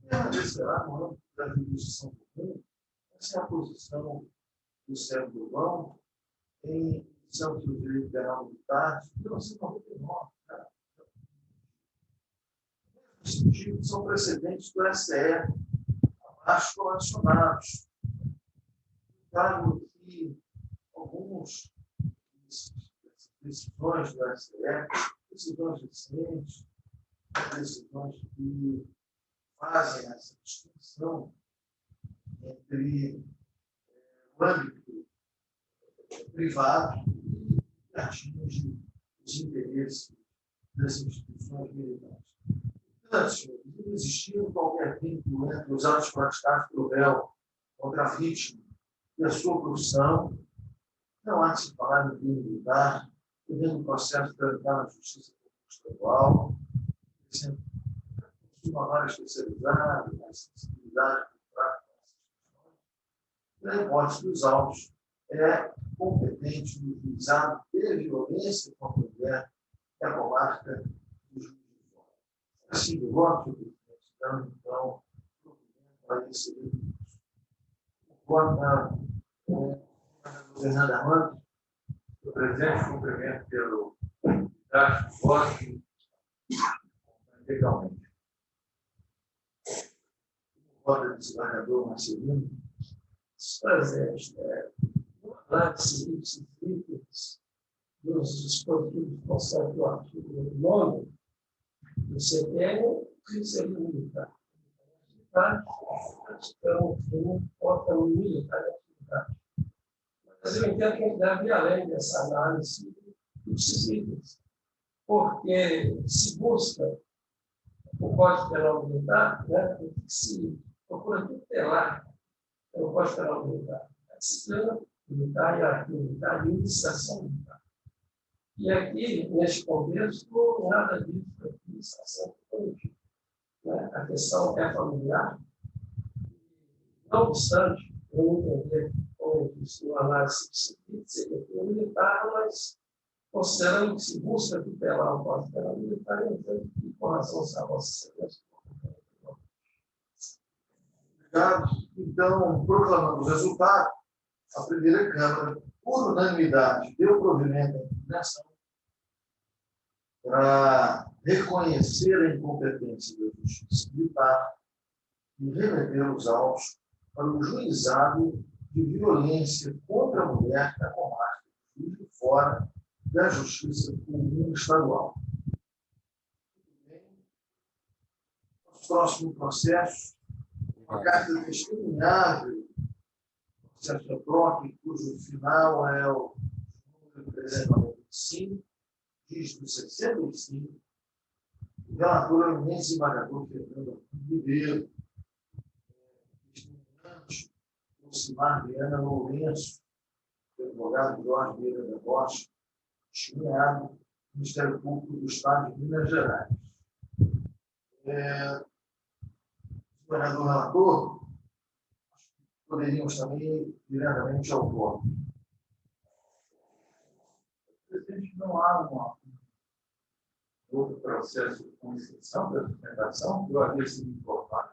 permanecerá no âmbito da jurisdição comum. Essa é a posição do Sérgio Lobão em edição do direito penal militar de 1999. Nesse sentido, são precedentes do STF, abaixo colacionados. Trago aqui algumas decisões do STF, decisões recentes, decisões que fazem essa distinção entre o âmbito privado e atinge os interesses das instituições militares. Portanto, não existindo qualquer vínculo entre os atos praticados pelo réu contra a vítima e a sua profissão, não há de se falar em crime militar, devendo o processo tramitar na Justiça Estadual, sendo uma vara especializada, na sensibilidade do trato com essas questões. Na hipótese dos autos, é competente no juizado de violência contra a mulher, que é a comarca do juiz de fora. Assim, de voto, então, para receber isso. Voto na Fernanda Armando. O presidente, cumprimento pelo candidato do voto legalmente. Voto do desembargador Marcelino. Presente, análise dos dispositivos do conceito do artigo 9 do CPM, que seria militar. Então, não importa o militar e atividade. Mas eu entendo que a gente deve ir além dessa análise dos itens, porque se busca o Código Penal Militar, se procura tutelar o Código Penal Militar, a disciplina militar, a hierarquia militar e a administração militar. E aqui, neste contexto, nada disso é administração política. A questão é familiar. Não obstante, eu entender, como eu disse, uma análise civil, seria militar, mas considerando que se busca tutelar o Código Penal Militar, eu entendo que, com relação à vossa excelência, obrigado. Então, proclamando o resultado, a primeira Câmara, por unanimidade, deu provimento à impugnação para reconhecer a incompetência da Justiça Militar e remeter os autos para o juizado de violência contra a mulher na comarca do Juiz de Fora da Justiça Comum Estadual. Nosso próximo processo, uma carta testemunhável, processo da PROC, cujo final é o número 395, dígito 65, o relator é o imenso desembargador Fernando Ribeiro, testemunhante Lucimar Viana Lourenço, o advogado Jorge Vieira da Rocha, testemunhado do Ministério Público do Estado de Minas Gerais. O governador relator, poderíamos também ir diretamente ao voto. Presidente, não há outro processo de concessão da sustentação que eu havia sido informado.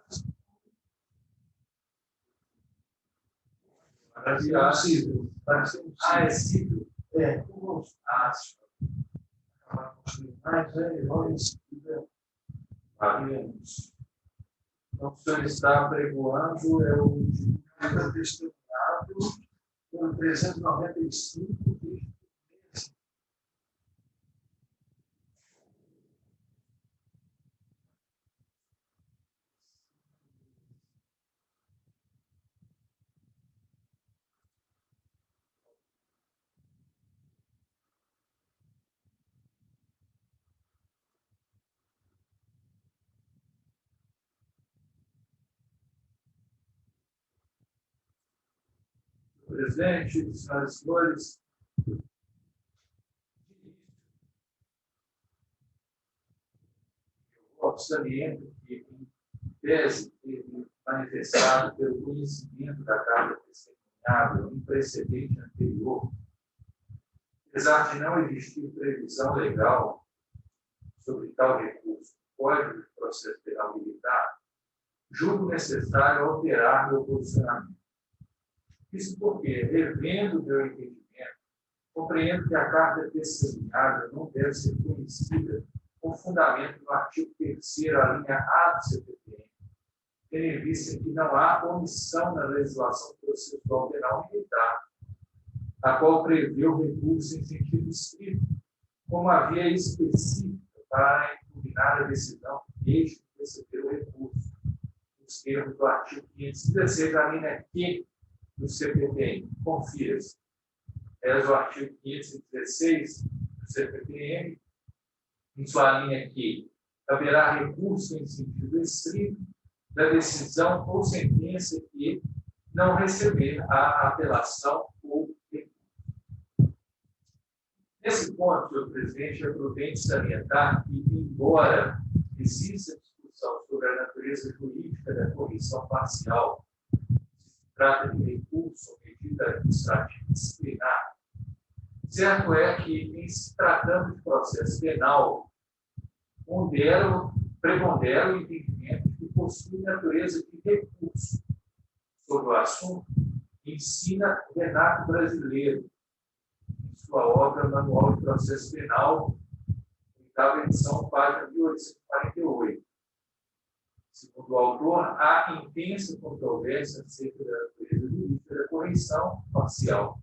Parece possível. É cível. Acabar com os tribunais, logo em seguida, faremos. Então, o senhor está apregoando o Carta testemunhável pelo 395 de presidente, senhoras e senhores, eu saliento que, em tese, teve manifestado pelo conhecimento da carta testemunhável em precedente anterior, apesar de não existir previsão legal sobre tal recurso no Código de Processo Penal Militar, julgo necessário alterar meu posicionamento. Isso porque, revendo o meu entendimento, compreendo que a carta testemunhável não deve ser conhecida com fundamento no artigo 3º, a linha A do CPPM, tendo em vista que não há omissão na legislação processual penal militar, a qual prevê o recurso em sentido estrito, como a via específica para impugnar a decisão que deixe de receber o recurso, nos termos do artigo 516, a linha Q do CPPM. Confira-se. É o artigo 516 do CPPM, em sua linha Q, haverá recurso em sentido estrito da decisão ou sentença que não receber a apelação ou recurso. Nesse ponto, senhor presidente, é prudente salientar que, embora exista discussão sobre a natureza jurídica da correção parcial, trata de recurso ou medida administrativa disciplinar, certo é que, em se tratando de processo penal, prepondera o entendimento que possui natureza de recurso sobre o assunto, ensina Renato Brasileiro, em sua obra Manual de Processo Penal, oitava edição, página 1848. Segundo o autor, há intensa controvérsia acerca da natureza jurídica da correção parcial.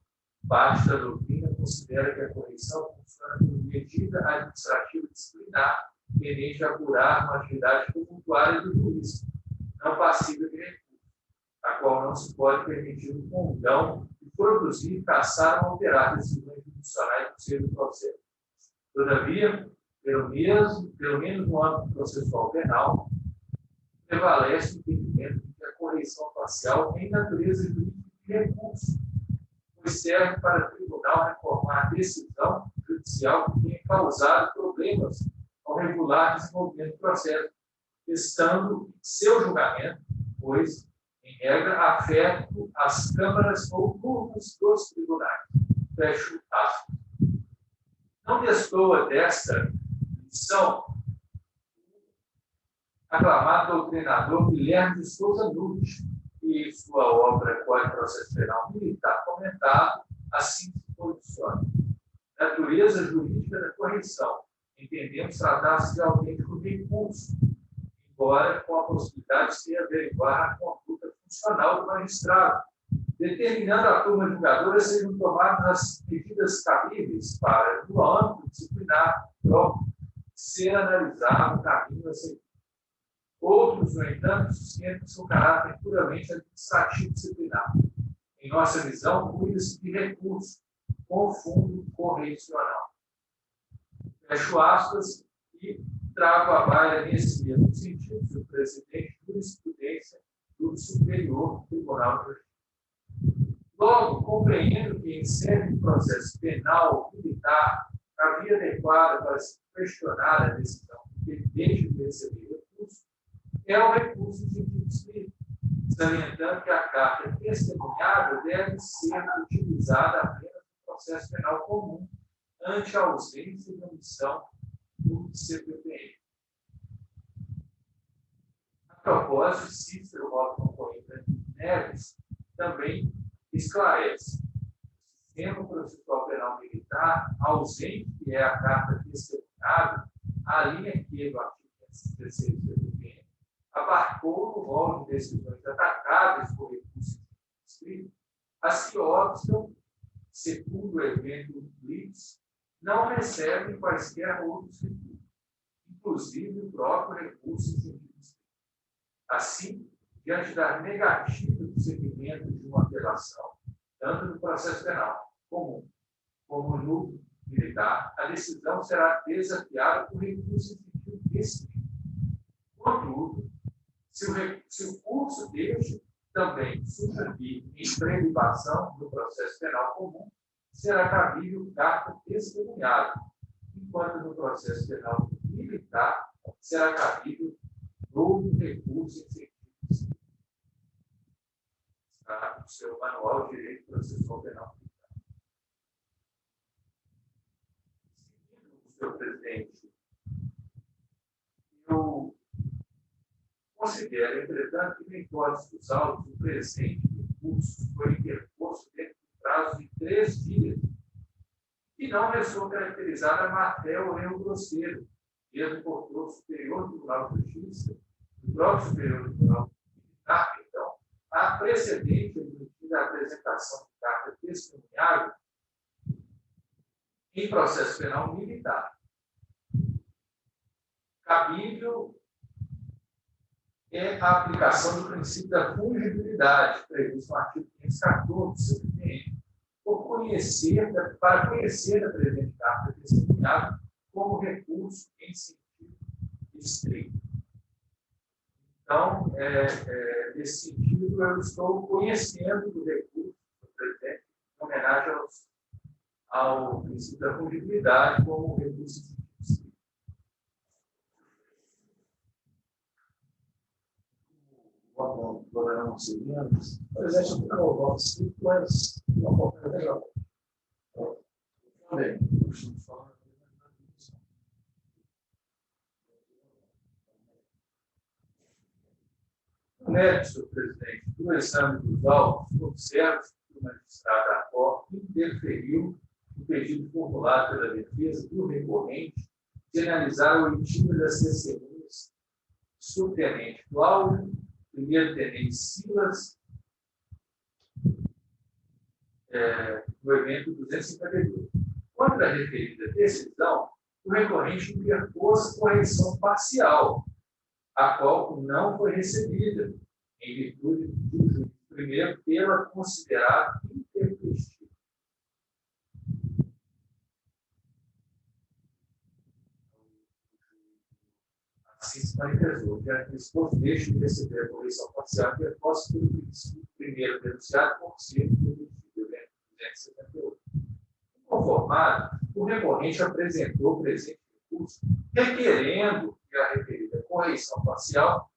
Parte da doutrina considera que a correção funciona como medida administrativa disciplinar, tendente a apurar uma atividade tumultuária do juiz, não passível de recurso, a qual não se pode permitir o condão de produzir, caçar ou alterar decisões judiciais do seu processo. Todavia, pelo menos no âmbito processual penal, prevalece o entendimento de que a correção parcial tem natureza jurídica de recurso, pois serve para o tribunal reformar a decisão judicial que tenha causado problemas ao regular desenvolvimento do processo, estando seu julgamento, pois, em regra, afeto às câmaras ou turnos dos tribunais. Fecho aspas. Não destoa desta lição aclamado doutrinador Guilherme de Souza Nunes, e sua obra Código de Processo Penal Militar comentado, assim se posiciona. Natureza jurídica da correção. Entendemos tratar-se de autêntico recurso, embora com a possibilidade de se averiguar a conduta funcional do magistrado, determinando a turma julgadora sejam tomadas as medidas cabíveis para, no âmbito disciplinar próprio, ser analisado o caminho a seguir. Outros, no entanto, sustentam seu caráter puramente administrativo disciplinar. Em nossa visão, cuida-se de recurso com fundo correcional. Fecho aspas e trago a baila nesse mesmo sentido, senhor presidente, jurisprudência do Superior Tribunal de Justiça. Logo, compreendo que, em sede de processo penal ou militar, a via adequada para se questionar a decisão que ele deixa de receber recurso é o recurso de sentido estrito, salientando que a carta testemunhada deve ser utilizada apenas no processo penal comum, ante a ausência de omissão do CPPM. A propósito, Cícero Otton Coimbra Neves também esclarece: o sistema processual penal militar, ausente que é a carta testemunhada, a linha Q do artigo 516 do CPPM, abarcou no rol de decisões atacáveis por recurso escrito, as que obstam, segundo o evento blitz, não recebem quaisquer outros recursos, inclusive o próprio recurso em sentido estrito. Assim, diante da negativa do segmento de uma apelação, tanto no processo penal comum como no militar, a decisão será desafiada por recurso em sentido estrito. Contudo, se o curso deste também surgir em prelibação no processo penal comum, será cabível carta testemunhada, enquanto no processo penal militar será cabível novo recurso em sentido estrito. Está no seu manual de direito processual penal militar. Seguindo, senhor presidente, eu considero, entretanto, que nem todos os autos, o presente recurso foi interposto dentro do prazo de 3 dias e não restou caracterizada a má-fé ou erro grosseiro, mesmo por todo o Superior Tribunal de Justiça, do próprio Superior Tribunal Militar. Então, a precedente admitida a apresentação de carta testemunhável em processo penal militar. Cabível é a aplicação do princípio da fungibilidade, previsto no artigo 514 do CPPM, para conhecer a presente carta testemunhada como recurso em sentido estrito. Então, nesse sentido, eu estou conhecendo o recurso do presidente em homenagem ao princípio da fungibilidade como recurso em sentido estrito. Como não seguimos, o presidente não é o voto estrito, mas não qualquer legal. Também, estamos falando. No mérito, senhor presidente, do exame dos autos, observa-se que o magistrado da Corte interferiu no pedido formulado pela defesa do recorrente de analisar o oitiva das testemunhas subtenente Cláudio, primeiro-tenente Silas, no evento 252. Contra a referida decisão, o recorrente interpôs correção parcial, a qual não foi recebida, em virtude do juiz primeiro tê-la considerado intempestiva. Assim se manifestou que a esposa deixa de receber a correção parcial interposta pelo princípio primeiro denunciado por ser do evento 278. Conformado, o recorrente apresentou o presente recurso requerendo que a referida correção parcial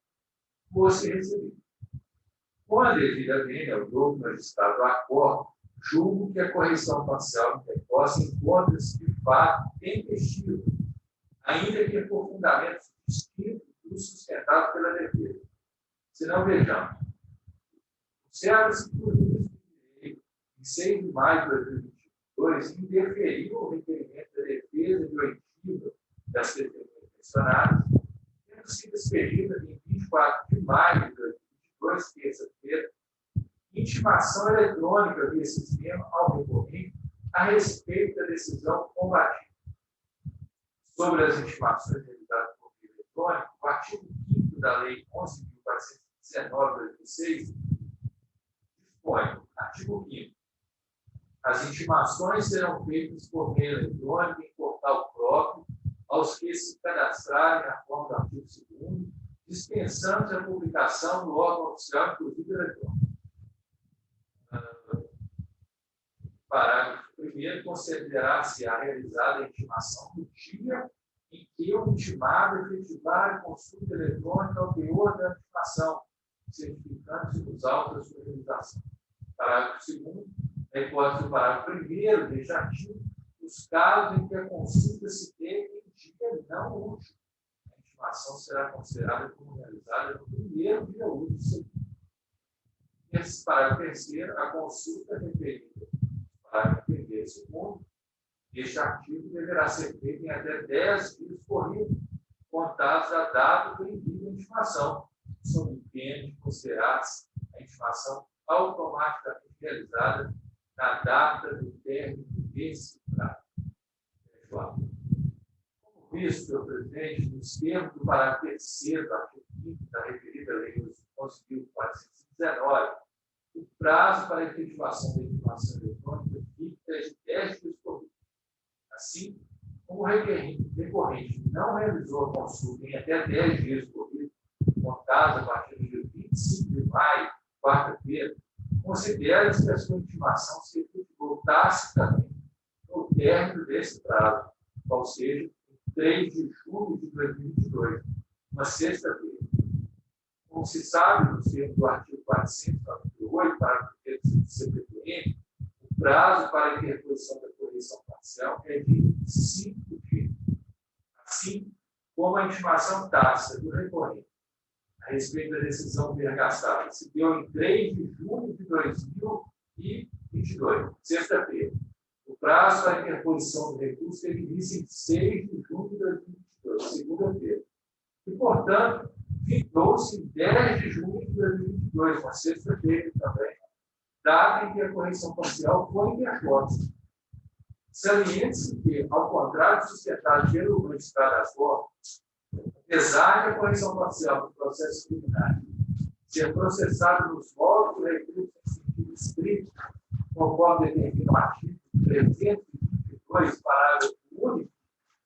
fosse recebida. Com a devida vênia, o novo magistrado acorda, julgo que a correção parcial interposta encontra-se de fato tempestiva, ainda que por fundamentos distintos do sustentado pela defesa. Se não, vejamos. Observa-se que o juiz de direito, em 6 de maio de 2022, interferiu no requerimento da defesa de oitiva das testemunhas mencionadas, tendo sido expedida em 24 de maio de 2022, terça-feira, intimação eletrônica via sistema ao recorrente a respeito da decisão combatida. Sobre as intimações realizadas por via eletrônica, o artigo 5º da Lei 11.419 de 2006 dispõe, artigo 5º, as intimações serão feitas por meio eletrônico em portal próprio aos que se cadastrarem na forma do artigo 2º, dispensando a publicação no órgão oficial, inclusive eletrônico. Parágrafo 1º, considerar-se-á realizada a intimação no dia em que o intimado efetivar a consulta eletrônica ao teor da intimação, certificando-se nos autos da sua realização. Parágrafo 2º, na hipótese do parágrafo 1º deste artigo, os casos em que a consulta se teve em dia não útil, a intimação será considerada como realizada no primeiro dia útil seguinte. Nesse parágrafo 3º, a consulta referida para entender esse ponto, este artigo deverá ser feito em até 10 dias corridos, contados da data do envio da intimação, sob pena de considerar-se a intimação automaticamente realizada na data do término desse prazo. Como visto, senhor presidente, nos termos do parágrafo 3º do artigo 5º da referida Lei 11.419, o prazo para a efetivação da intimação eletrônica fica de 10 dias corridos. Assim, como o recorrente não realizou a consulta em até 10 dias corridos, contados a partir do dia 25 de maio, quarta-feira, considera-se que a sua intimação se efetivou tacitamente no término desse prazo, ou seja, em 3 de julho de 2022, uma sexta-feira. Como se sabe, no termo do artigo 498, parágrafo 3 do CPPM, o prazo para a interposição da correção parcial é de 5 dias. Assim, como a intimação tácita do recorrente a respeito da decisão vergaçada se deu em 3 de junho de 2022, sexta-feira, o prazo para a interposição do recurso teve início em 6 de junho de 2022, segunda-feira. E, portanto, fitou-se em 10 de junho de 2022, uma sexta-feira também, data em que a correção parcial foi interposta. Saliente-se que, ao contrário do sustentado pelo magistrado das Cortes, apesar de a correção parcial do processo criminal ser processada nos moldes do recurso em sentido estrito, conforme determina o artigo 322, parágrafo único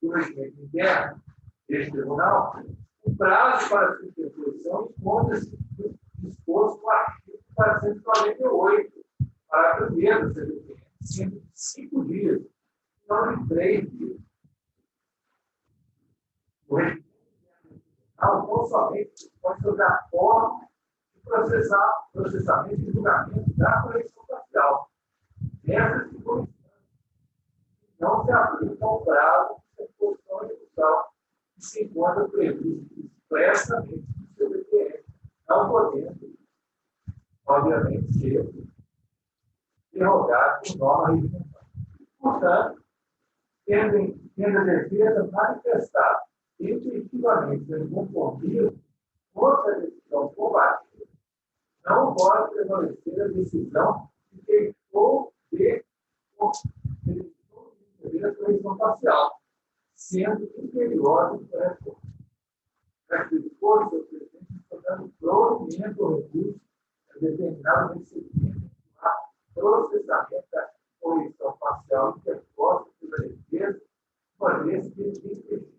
do regimento interno deste tribunal, o prazo para a sua interposição encontra-se disposto no artigo 448, parágrafo 1º do CPPM, sendo de 5 dias, não de 3 dias. O regimento não somente pode dar forma de processamento e julgamento da correção parcial. Nessa circunstância, não se aplica ao prazo de exposição judicial que se encontra previsto expressamente no CPPM, não podendo, obviamente, ser derrogado por norma regimental. Portanto, tendo a defesa manifestado efetivamente o compromisso contra a decisão combatida, não pode prevalecer a decisão que deixou de a correção parcial, sendo inferior do pré-conto. Para que for, senhor presidente, portanto, provimento ao recurso a determinado recebimento do processamento da correção parcial que é posta pela defesa, uma vez que ele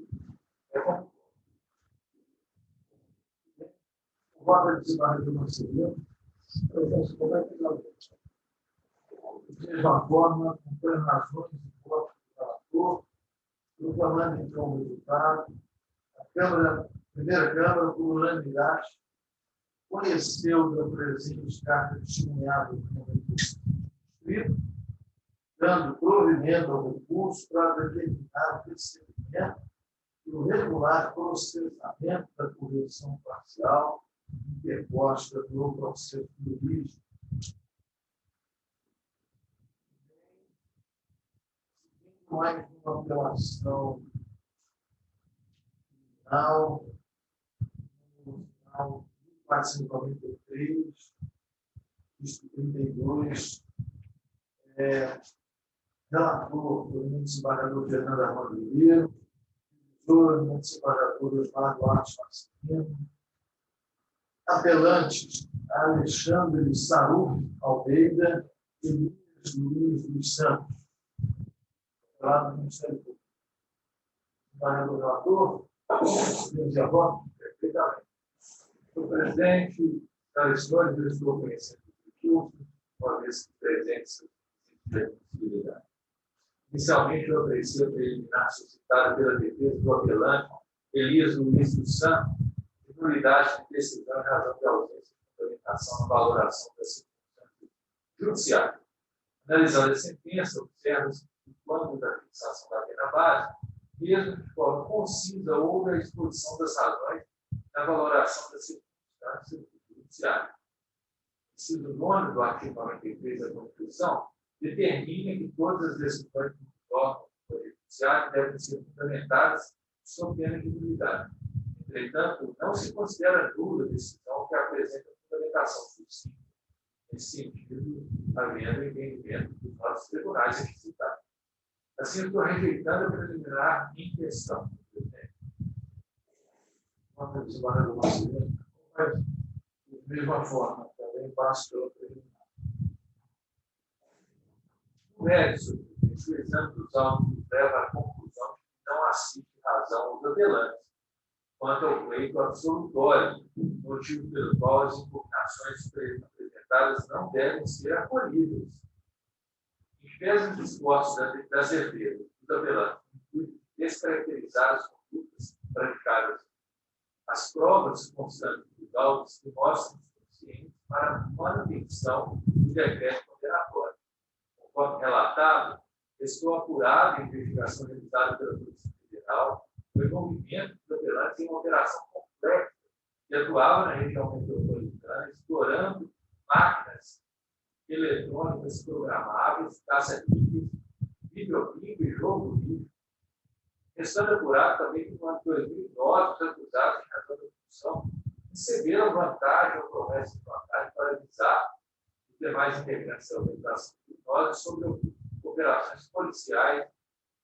o voto de desembarque do Marcelino, presença completamente. De mesma forma, acompanhando as notas de voto do relator, proclamando então o resultado, a primeira Câmara, por unanimidade, conheceu da presente carta testemunhada do momento escrito, dando provimento ao recurso para determinar o recebimento e o regular processamento da correção parcial interposta no processo jurídico. Mais uma apelação final, no 493, registro 32, relator, o eminente desembargador Fernando Armando Ribeiro, revisor, o eminente desembargador Osmar Duarte Marcelino, apelantes Alexandre Saru Almeida e Luiz dos Santos. Lá no Ministério Público. Desembargador relator, presidente a voto, perfeitamente. O presidente, senhoras e senhores, eu estou conhecendo o curso, uma vez que presente de possibilidade. Inicialmente, eu aprecio a preliminar suscitada pela defesa do apelante Elias Luiz dos Santos, de nulidade de decisão em razão de ausência de fundamentação na valoração da circunstância judiciária. Analisando a sentença, observa-se que, quando da fixação da pena base, mesmo de forma concisa, houve a exposição das razões na valoração da circunstância judiciária. O inciso 9 do artigo 93 da Constituição determina que todas as decisões do órgão do Poder Judiciário devem ser fundamentadas sob pena de nulidade. Entretanto, não se considera nula a decisão que apresenta fundamentação suficiente. Nesse sentido, havendo entendimento dos nossos tribunais requisitados. Assim, estou rejeitando a preliminar em questão. Uma desembargador Marcelino, mas, de mesma forma, também passo pela preliminar. O mérito, o exame dos autos leva à conclusão de que não assiste razão aos apelantes quanto ao pleito absolutório, motivo pelo qual as impugnações apresentadas não devem ser acolhidas. Em pese dos esforços da certeza dos apelantes, inclui descaracterizar as condutas praticadas, as provas constantes dos autos que mostram suficientes para a manutenção do decreto condenatório. Conforme relatado, estou apurado em investigação realizada pela Polícia Federal o envolvimento dos apelantes em uma operação complexa que atuava na região metropolitana, explorando máquinas eletrônicas programáveis, caça-níqueis, videopico e jogo vídeo. Restando apurado também que, no ano de 2009, os acusados, em razão da função, receberam vantagem ou promessa de vantagem para avisar os demais integrantes da organização criminosa sobre operações policiais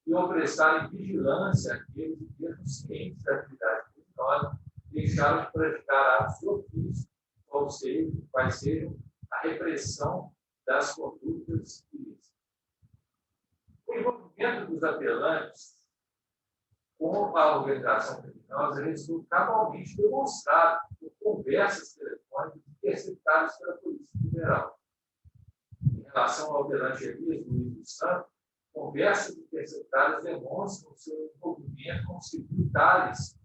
e ou prestarem vigilância àqueles que, mesmo cientes da atividade criminosa, deixaram de praticar atos de ofício, ou seja, quais sejam a repressão das condutas ilícitas. O envolvimento dos apelantes com a organização criminosa restou cabalmente demonstrado por conversas telefônicas interceptadas pela Polícia Federal. Em relação ao apelante Elias Luiz dos Santos, conversas interceptadas demonstram seu envolvimento com o civil Thales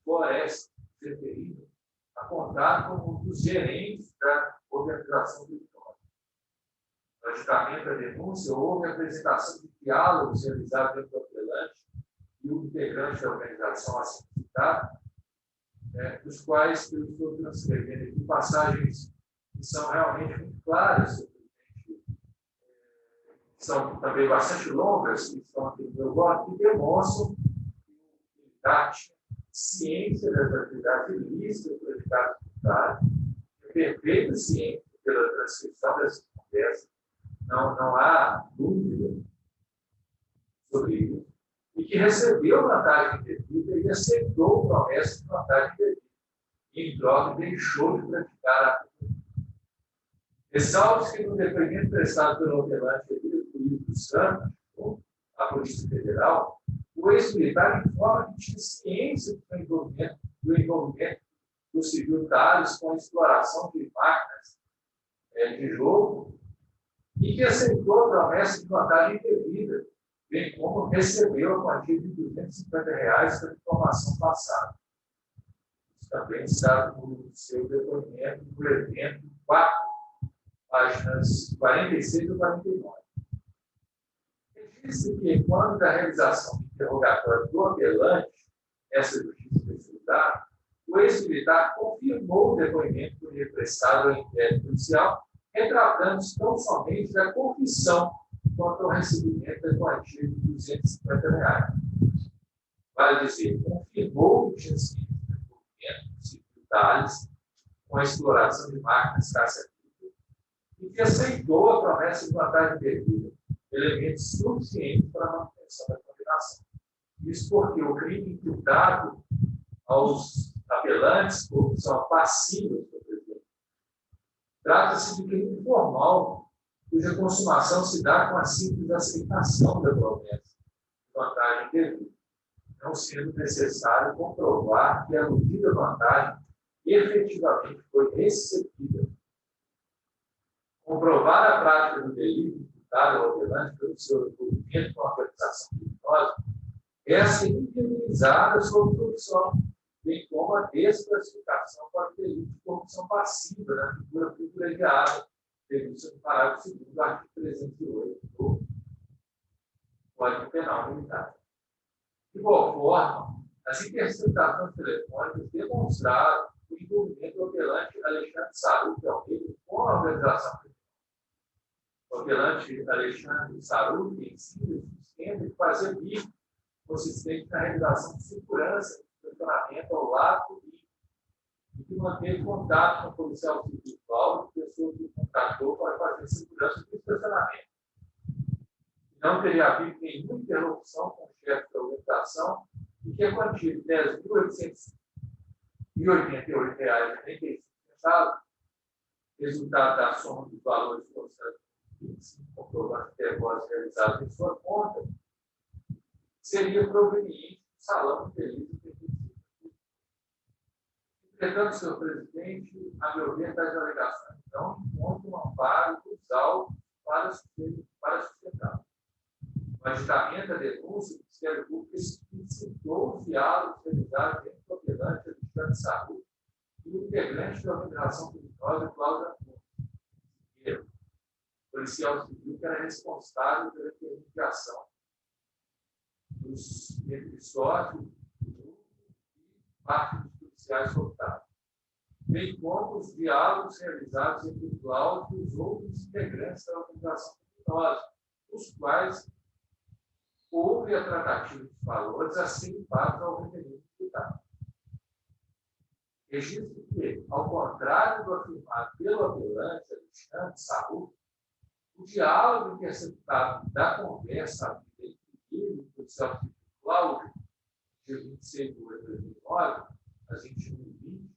Floresta Zeferino, apontado como um dos gerentes da organização criminosa. Praticamente, a denúncia houve a apresentação de diálogos realizados entre o apelante e o integrante da organização assim citada, dos quais eu estou transcrevendo aqui passagens que são realmente muito claras, são também bastante longas, que estão aqui no meu voto, que demonstram que o militar tinha ciência das atividades ilícitas praticadas por Thales, perfeita ciência pela transcrição dessas conversas, não há dúvida sobre isso, e que recebeu vantagem indevida e aceitou promessa de vantagem indevida, e em troca deixou de praticar a atividade. Ressalve-se que no depoimento prestado pelo apelante Elias Luiz dos Santos, à Polícia Federal, o ex-militar informa que tinha ciência do envolvimento do civil Thales com a exploração de máquinas de jogo e que aceitou a promessa de vantagem indevida, bem como recebeu a quantia de R$250 pela informação passada. Isso também está no seu depoimento do evento 4, páginas 46 e 49. Diz-se que, quando da realização do interrogatório do apelante, essa justiça militar, o ex-militar confirmou o depoimento que foi prestado ao inquérito policial, retratando-se tão somente da confissão quanto ao recebimento da quantia de R$250. Vale dizer, confirmou que tinha sido o envolvimento dos civil Thales com a exploração de máquinas caça-níqueis e que aceitou a promessa de vantagem devida, elementos suficientes para a manutenção da condenação. Isso porque o crime imputado aos apelantes são passivos do presidente. Trata-se de crime formal, cuja consumação se dá com a simples aceitação da promessa de vantagem devida, não sendo necessário comprovar que a aludida vantagem efetivamente foi recebida. Comprovar a prática do delito imputado ao apelante pelo seu envolvimento com a organização criminosa, essa é inviabilizada sob corrupção, bem como a desclassificação para o delito de corrupção passiva na figura privilegiada, previsto no parágrafo 2º do artigo 308 do Código Penal Militar. De igual forma, as interceptações telefônicas demonstraram o envolvimento do apelante Alexandre Saruti Almeida com a organização criminosa. O apelante Alexandre Saruti ensina o esquema de fazer bico consistente na realização de segurança e estacionamento ao lado do bico, e que manteve contato com o policial civil Paulo, pessoa que o contratou para fazer segurança do estacionamento. Não teria havido nenhuma interrupção com o chefe da organização e que a quantia de R$ 10.888,35, resultado da soma dos valores constantes comprovantes de depósitos realizados em sua conta, seria proveniente do salão de delito defensivo. Entretanto, senhor presidente, a meu ver, das alegações não encontram um amparo dos autos para sustentar. O agitamento da denúncia do Ministério Público explicitou os diálogos realizados entre o apelante Alexandre Saruti e o integrante da organização criminosa Cláudia Nunes, policial civil que era responsável pela intermediação entre sócios e parte dos policiais soltados, bem como os diálogos realizados entre o Cláudio e os outros integrantes da organização criminosa, os quais houve a tratativa dos valores assimilados ao referendo militar. Registro que, ao contrário do afirmado pelo apelante Alexandre Saruti, o diálogo interceptado da conversa entre ele e o policial civil Cláudio, dia 26 de 2009, às 21h20,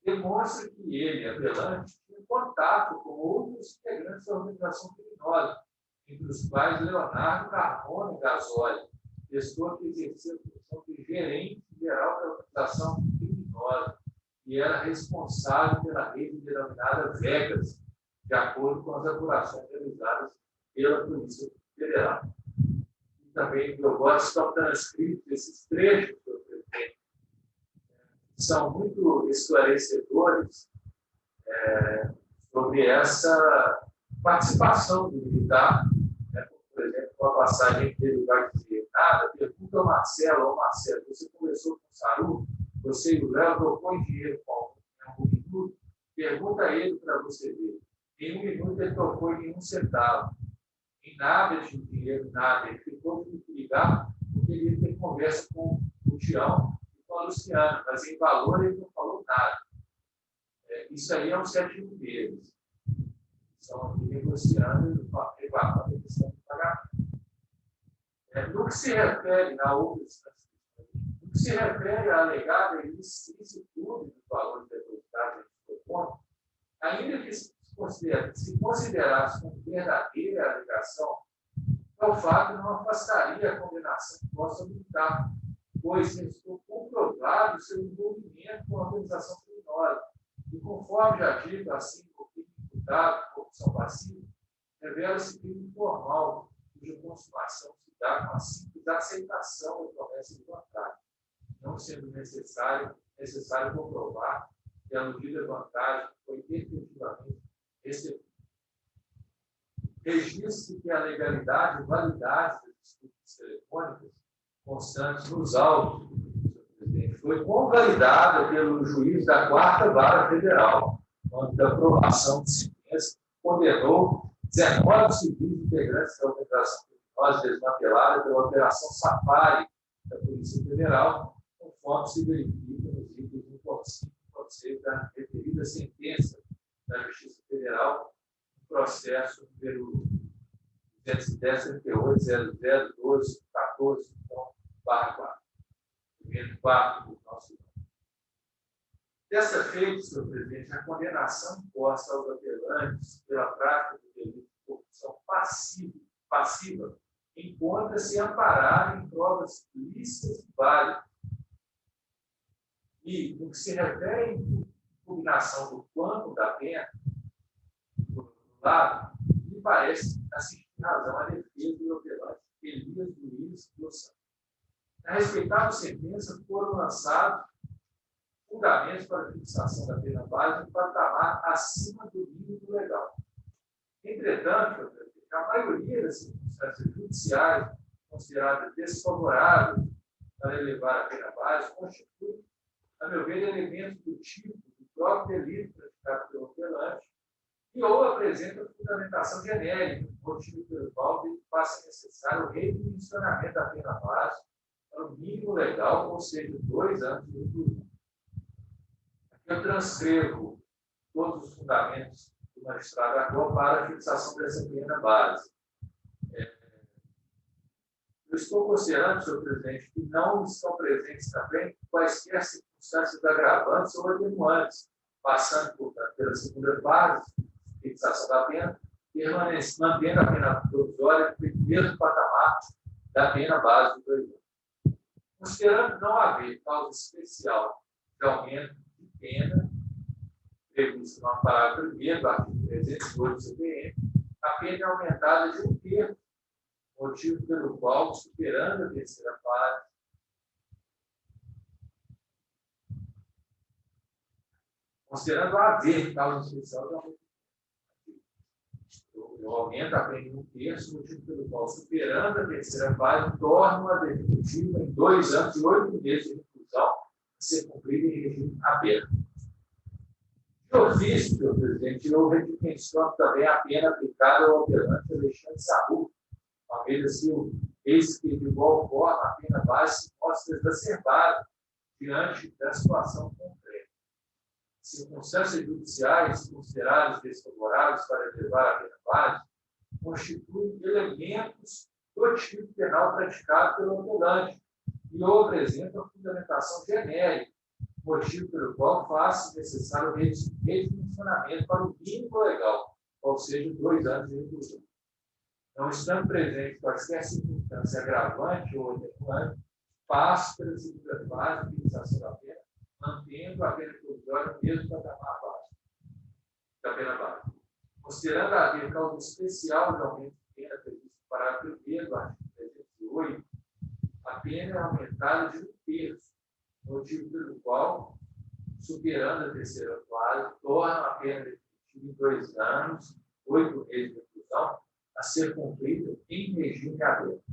demonstra que ele, apelante, tinha contato com outros integrantes da organização criminosa, entre os quais Leonardo Carmona Gasoli, pessoa que exercia a função de gerente geral da organização criminosa e era responsável pela rede denominada Vegas, de acordo com as apurações realizadas pela Polícia Federal. E também, eu gosto, estão transcritos esses trechos, senhor presidente, que são muito esclarecedores sobre essa participação do militar. Por exemplo, uma passagem que ele vai dizer: nada, pergunta ao Marcelo, você conversou com o Saruti, você e o Léo trocou dinheiro com um minuto, pergunta a ele para você ver. Em um minuto ele trocou em nenhum centavo, em nada de dinheiro, nada. Ele ficou de ligar porque ele ia ter conversa com o Tião e com a Luciana, mas em valor ele não falou nada. Isso aí é um certinho deles. Estão aqui negociando a questão do pagamento. No que se refere à outra instância, no que se refere à alegada ilicitude dos valores depositados em seu ponto, ainda que se considerasse como verdadeira a alegação, o fato não afastaria a condenação que possa militar, pois restou comprovado seu envolvimento com a organização criminosa. E conforme já dito, assim, o crime imputado, corrupção passiva, revela-se crime formal, cuja consumação se dá com a simples aceitação da promessa de vantagem, não sendo necessário comprovar que a aludida vantagem foi efetivamente recebida. Registro que a legalidade e validade das disputas telefônicas constantes nos autos foi convalidada pelo juiz da 4ª Vara Federal, onde a aprovação de sentença condenou 19 civis integrantes da organização criminosa desmantelada pela Operação Safari da Polícia Federal, conforme se verifica nos itens 1.5 e 1.6 da referida sentença da Justiça Federal, processo número 210.38.0012.14.4. Primeiro quarto do nosso nome. Dessa feita, senhor presidente, a condenação imposta aos apelantes pela prática do delito de corrupção passiva encontra-se amparada em provas lícitas e válidas. E, no que se refere à impugnação do quanto da pena, do lado, me parece assistir razão à defesa do apelante Elias Luiz dos Santos. Na respeitável sentença, foram lançados fundamentos para a fixação da pena base em patamar acima do mínimo legal. Entretanto, a maioria das circunstâncias judiciais consideradas desfavoráveis para elevar a pena base constitui, a meu ver, elementos do tipo do próprio delito praticado pelo apelante e ou apresenta fundamentação genérica, motivo pelo qual passa necessário o redimensionamento da pena base para o mínimo legal, ou seja, 2 anos de reclusão. Aqui eu transcrevo todos os fundamentos do magistrado agora para a fixação dessa pena base. Eu estou considerando, senhor presidente, que não estão presentes também quaisquer circunstâncias agravantes ou atenuantes, passando, portanto, pela segunda fase, fixação da pena, mantendo a pena provisória no mesmo patamar da pena base de 2 anos. Considerando não haver causa especial de aumento de pena, previsto no parágrafo 1º do artigo 308 do CPM, a pena é aumentada de 1/3, motivo pelo qual, superando a terceira fase, considerando haver causa especial de aumento, eu aumento a pena em 1/3, motivo pelo qual, superando a terceira fase, torna-a definitiva em 2 anos e 8 meses de reclusão a ser cumprida em regime aberto. De ofício, senhor presidente, eu redimensiono também a pena aplicada ao apelante Alexandre Sarru, uma vez assim, eis que, de igual forma, a pena base se mostra exacerbada diante da situação concreta. Circunstâncias judiciais consideradas desfavoráveis para elevar a pena base constituem elementos do tipo penal praticado pelo apelante e ou apresentam fundamentação genérica, motivo pelo qual faz necessário o redimensionamento para o mínimo legal, ou seja, 2 anos de reclusão. Não estando presente quaisquer circunstância agravante ou atenuante, passo pela segunda fase de fixação da pena, mantendo a pena provisória no mesmo patamar base da pena base. Considerando haver causa especial de aumento de pena previsto no parágrafo 1º do artigo 308, a pena é aumentada de 1/3, motivo pelo qual, superando a terceira fase, torna a pena definitiva em 2 anos, 8 meses de reclusão, a ser cumprida em regime aberto.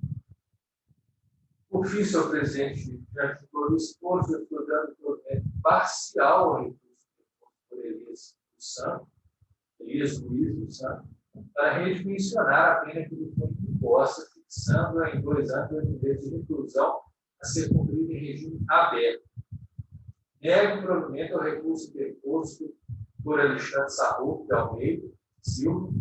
Por fim, senhor presidente, diante de todo isso, eu estou dando provimento parcial ao recurso por Elias Luiz dos Santos, para redimensionar a pena que lhe foi imposta, fixando-a em 2 anos e 8 meses de reclusão, a ser cumprida em regime aberto. Nego provimento ao recurso interposto por Alexandre Sarru de Almeida Silva,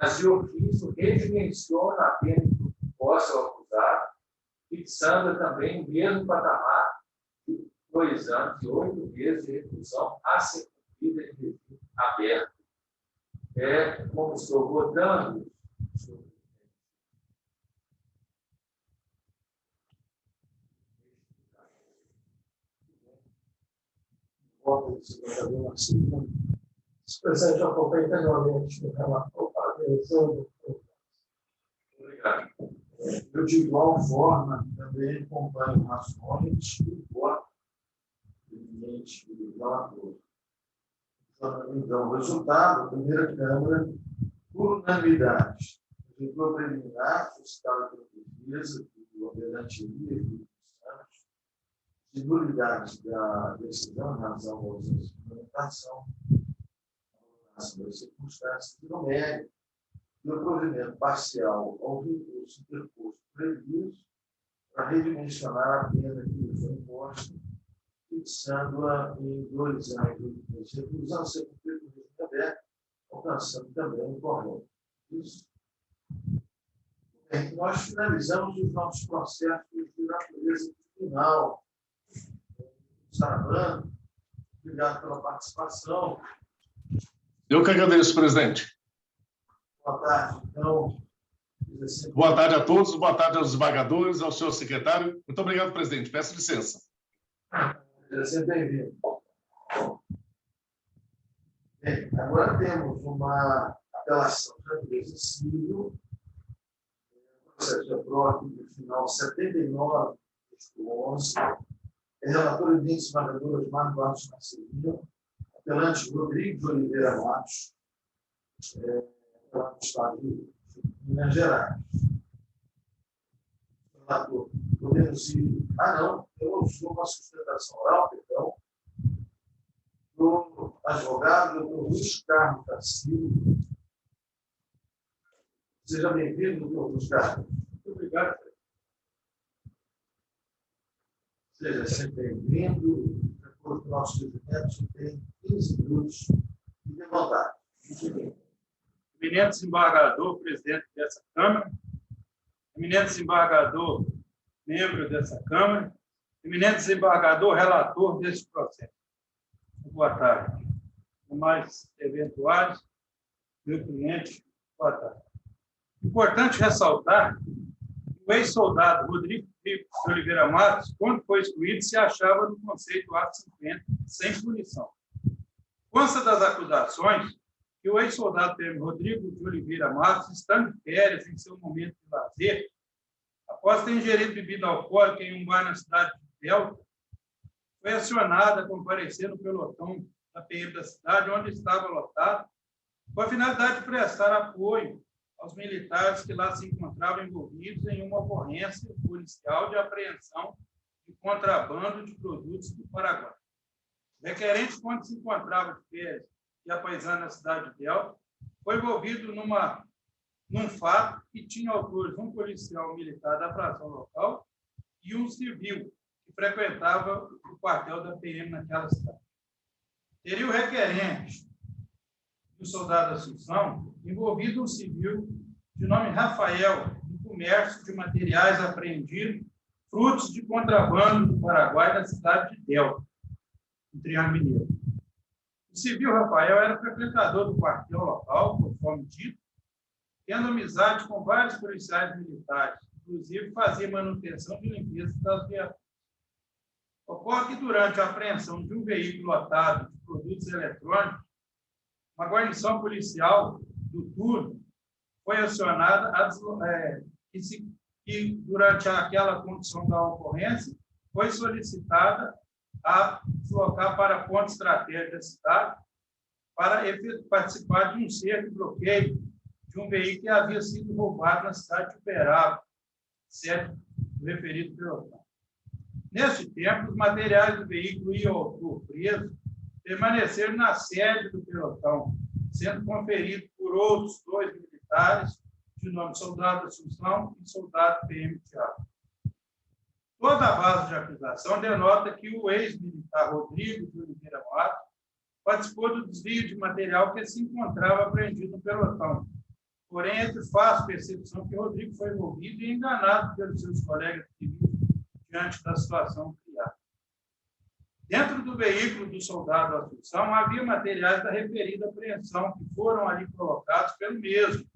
mas de ofício redimensiona a pena imposta ao acusado, fixando também o mesmo patamar de 2 anos e 8 meses de reclusão a ser cumprida em regime aberto. Como estou votando, voto de senador Marcinho. Se o presidente acompanha anteriormente no relator para a direção do obrigado. Eu, de igual forma, também acompanho razões e voto evidente do relator. Então, o resultado, a primeira Câmara, por unanimidade, resultou preliminar, suscitado pela defesa do apelante Elias dos Santos, de nulidade da decisão em razão da ausência de fundamentação, das circunstâncias de não mérito, e o provimento parcial ao recurso interposto por Elias para redimensionar a pena que lhe foi imposta, fixando-a em 2 anos de reclusão, ser cumprido no regime aberto, alcançando também o correto. Isso. Bem, nós finalizamos os nossos processos de natureza final. Saravano, obrigado pela participação. Eu que agradeço, presidente. Boa tarde. Então, boa tarde a todos, boa tarde aos desembargadores, ao senhor secretário. Muito obrigado, presidente. Peço licença. Seja sempre bem-vindo. Bem, agora temos uma apelação de natureza civil, processo de prova do final 79/11, relator e desembargador Osmar Duarte Marcelino, apelante Rodrigo de Oliveira Matos, do Estado de Minas Gerais. Relator, podemos ir. Não, eu sou uma sustentação oral, perdão, do advogado, do Luiz Carlos da Silva. Seja bem-vindo, doutor Luiz Carlos. Muito obrigado. Seja sempre bem-vindo. Depois do nosso evento, você tem 15 minutos de vontade. Eminente desembargador, presidente dessa Câmara, eminente desembargador, membro dessa Câmara, eminente desembargador, relator deste processo. Boa tarde. Mais eventuais, meu cliente, boa tarde. Importante ressaltar que o ex-soldado Rodrigo de Oliveira Matos, quando foi excluído, se achava no conceito ato 50, sem punição. Consta das acusações que o ex-soldado PM Rodrigo de Oliveira Matos, estando de férias em seu momento de lazer, após ter ingerido bebida alcoólica em um bar na cidade de Delta, foi acionado a comparecer no pelotão da PM da cidade, onde estava lotado, com a finalidade de prestar apoio aos militares que lá se encontravam envolvidos em uma ocorrência policial de apreensão de contrabando de produtos do Paraguai. O requerente, quando se encontrava de férias e apaisando na cidade de Delta, foi envolvido num fato que tinha autores um policial militar da fração local e um civil que frequentava o quartel da PM naquela cidade. Teria o requerente do soldado Assunção envolvido um civil de nome Rafael, no comércio de materiais apreendidos, frutos de contrabando do Paraguai na cidade de Delta, no Triângulo Mineiro. O civil Rafael era frequentador do quartel local, conforme dito, tendo amizade com vários policiais militares, inclusive fazia manutenção de limpeza das viaturas. Ocorre que, durante a apreensão de um veículo lotado de produtos eletrônicos, uma guarnição policial do turno foi acionada e, durante aquela condição da ocorrência, foi solicitada a deslocar para a ponte estratégica da cidade para participar de um cerco e bloqueio de um veículo que havia sido roubado na cidade de Uberaba, sede do referido pelotão. Neste tempo, os materiais do veículo e o autor preso permaneceram na sede do pelotão, sendo conferido por outros 2 militares, de nome soldado Assunção e soldado PM Thiago. Toda a base de acusação denota que o ex-militar Rodrigo de Oliveira Matos participou do desvio de material que se encontrava apreendido no pelotão. Porém, é de fácil percepção que Rodrigo foi envolvido e enganado pelos seus colegas civis diante da situação criada. Dentro do veículo do soldado Assunção havia materiais da referida apreensão que foram ali colocados pelo mesmo,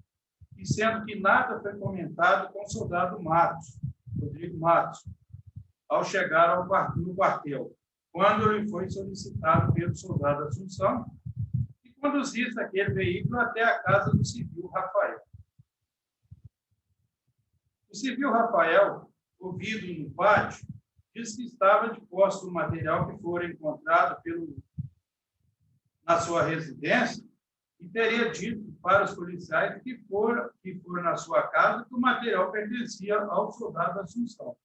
e sendo que nada foi comentado com o soldado Matos, Rodrigo Matos, ao chegar no quartel, quando lhe foi solicitado pelo soldado Assunção que conduzisse aquele veículo até a casa do civil Rafael. O civil Rafael, ouvido no pátio, disse que estava de posse do material que fora encontrado na sua residência e teria dito para os policiais que foram na sua casa que o material pertencia ao soldado Assunção.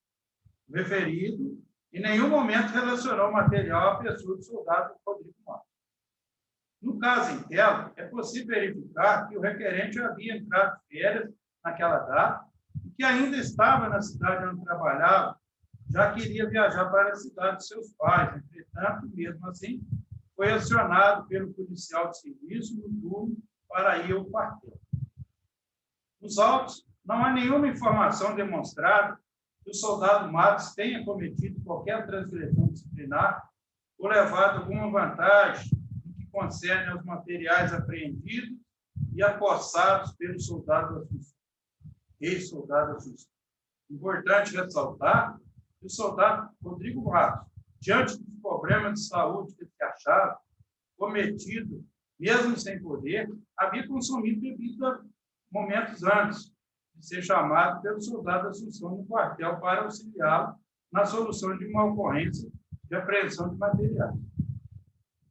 O referido, em nenhum momento, relacionou o material à pessoa do soldado Rodrigo Matos. No caso em tela, é possível verificar que o requerente havia entrado de férias naquela data e que ainda estava na cidade onde trabalhava, já queria viajar para a cidade de seus pais. Entretanto, mesmo assim, foi acionado pelo policial de serviço no turno para ir ao quartel. Nos autos, não há nenhuma informação demonstrada que o soldado Matos tenha cometido qualquer transgressão disciplinar ou levado alguma vantagem no que concerne aos materiais apreendidos e apossados pelo soldado Assunção, ex-soldado Assunção. Importante ressaltar que o soldado Rodrigo Matos, diante dos problemas de saúde que ele achava cometido, mesmo sem poder, havia consumido bebida momentos antes de ser chamado pelo soldado Assunção no quartel para auxiliá-lo na solução de uma ocorrência de apreensão de materiais.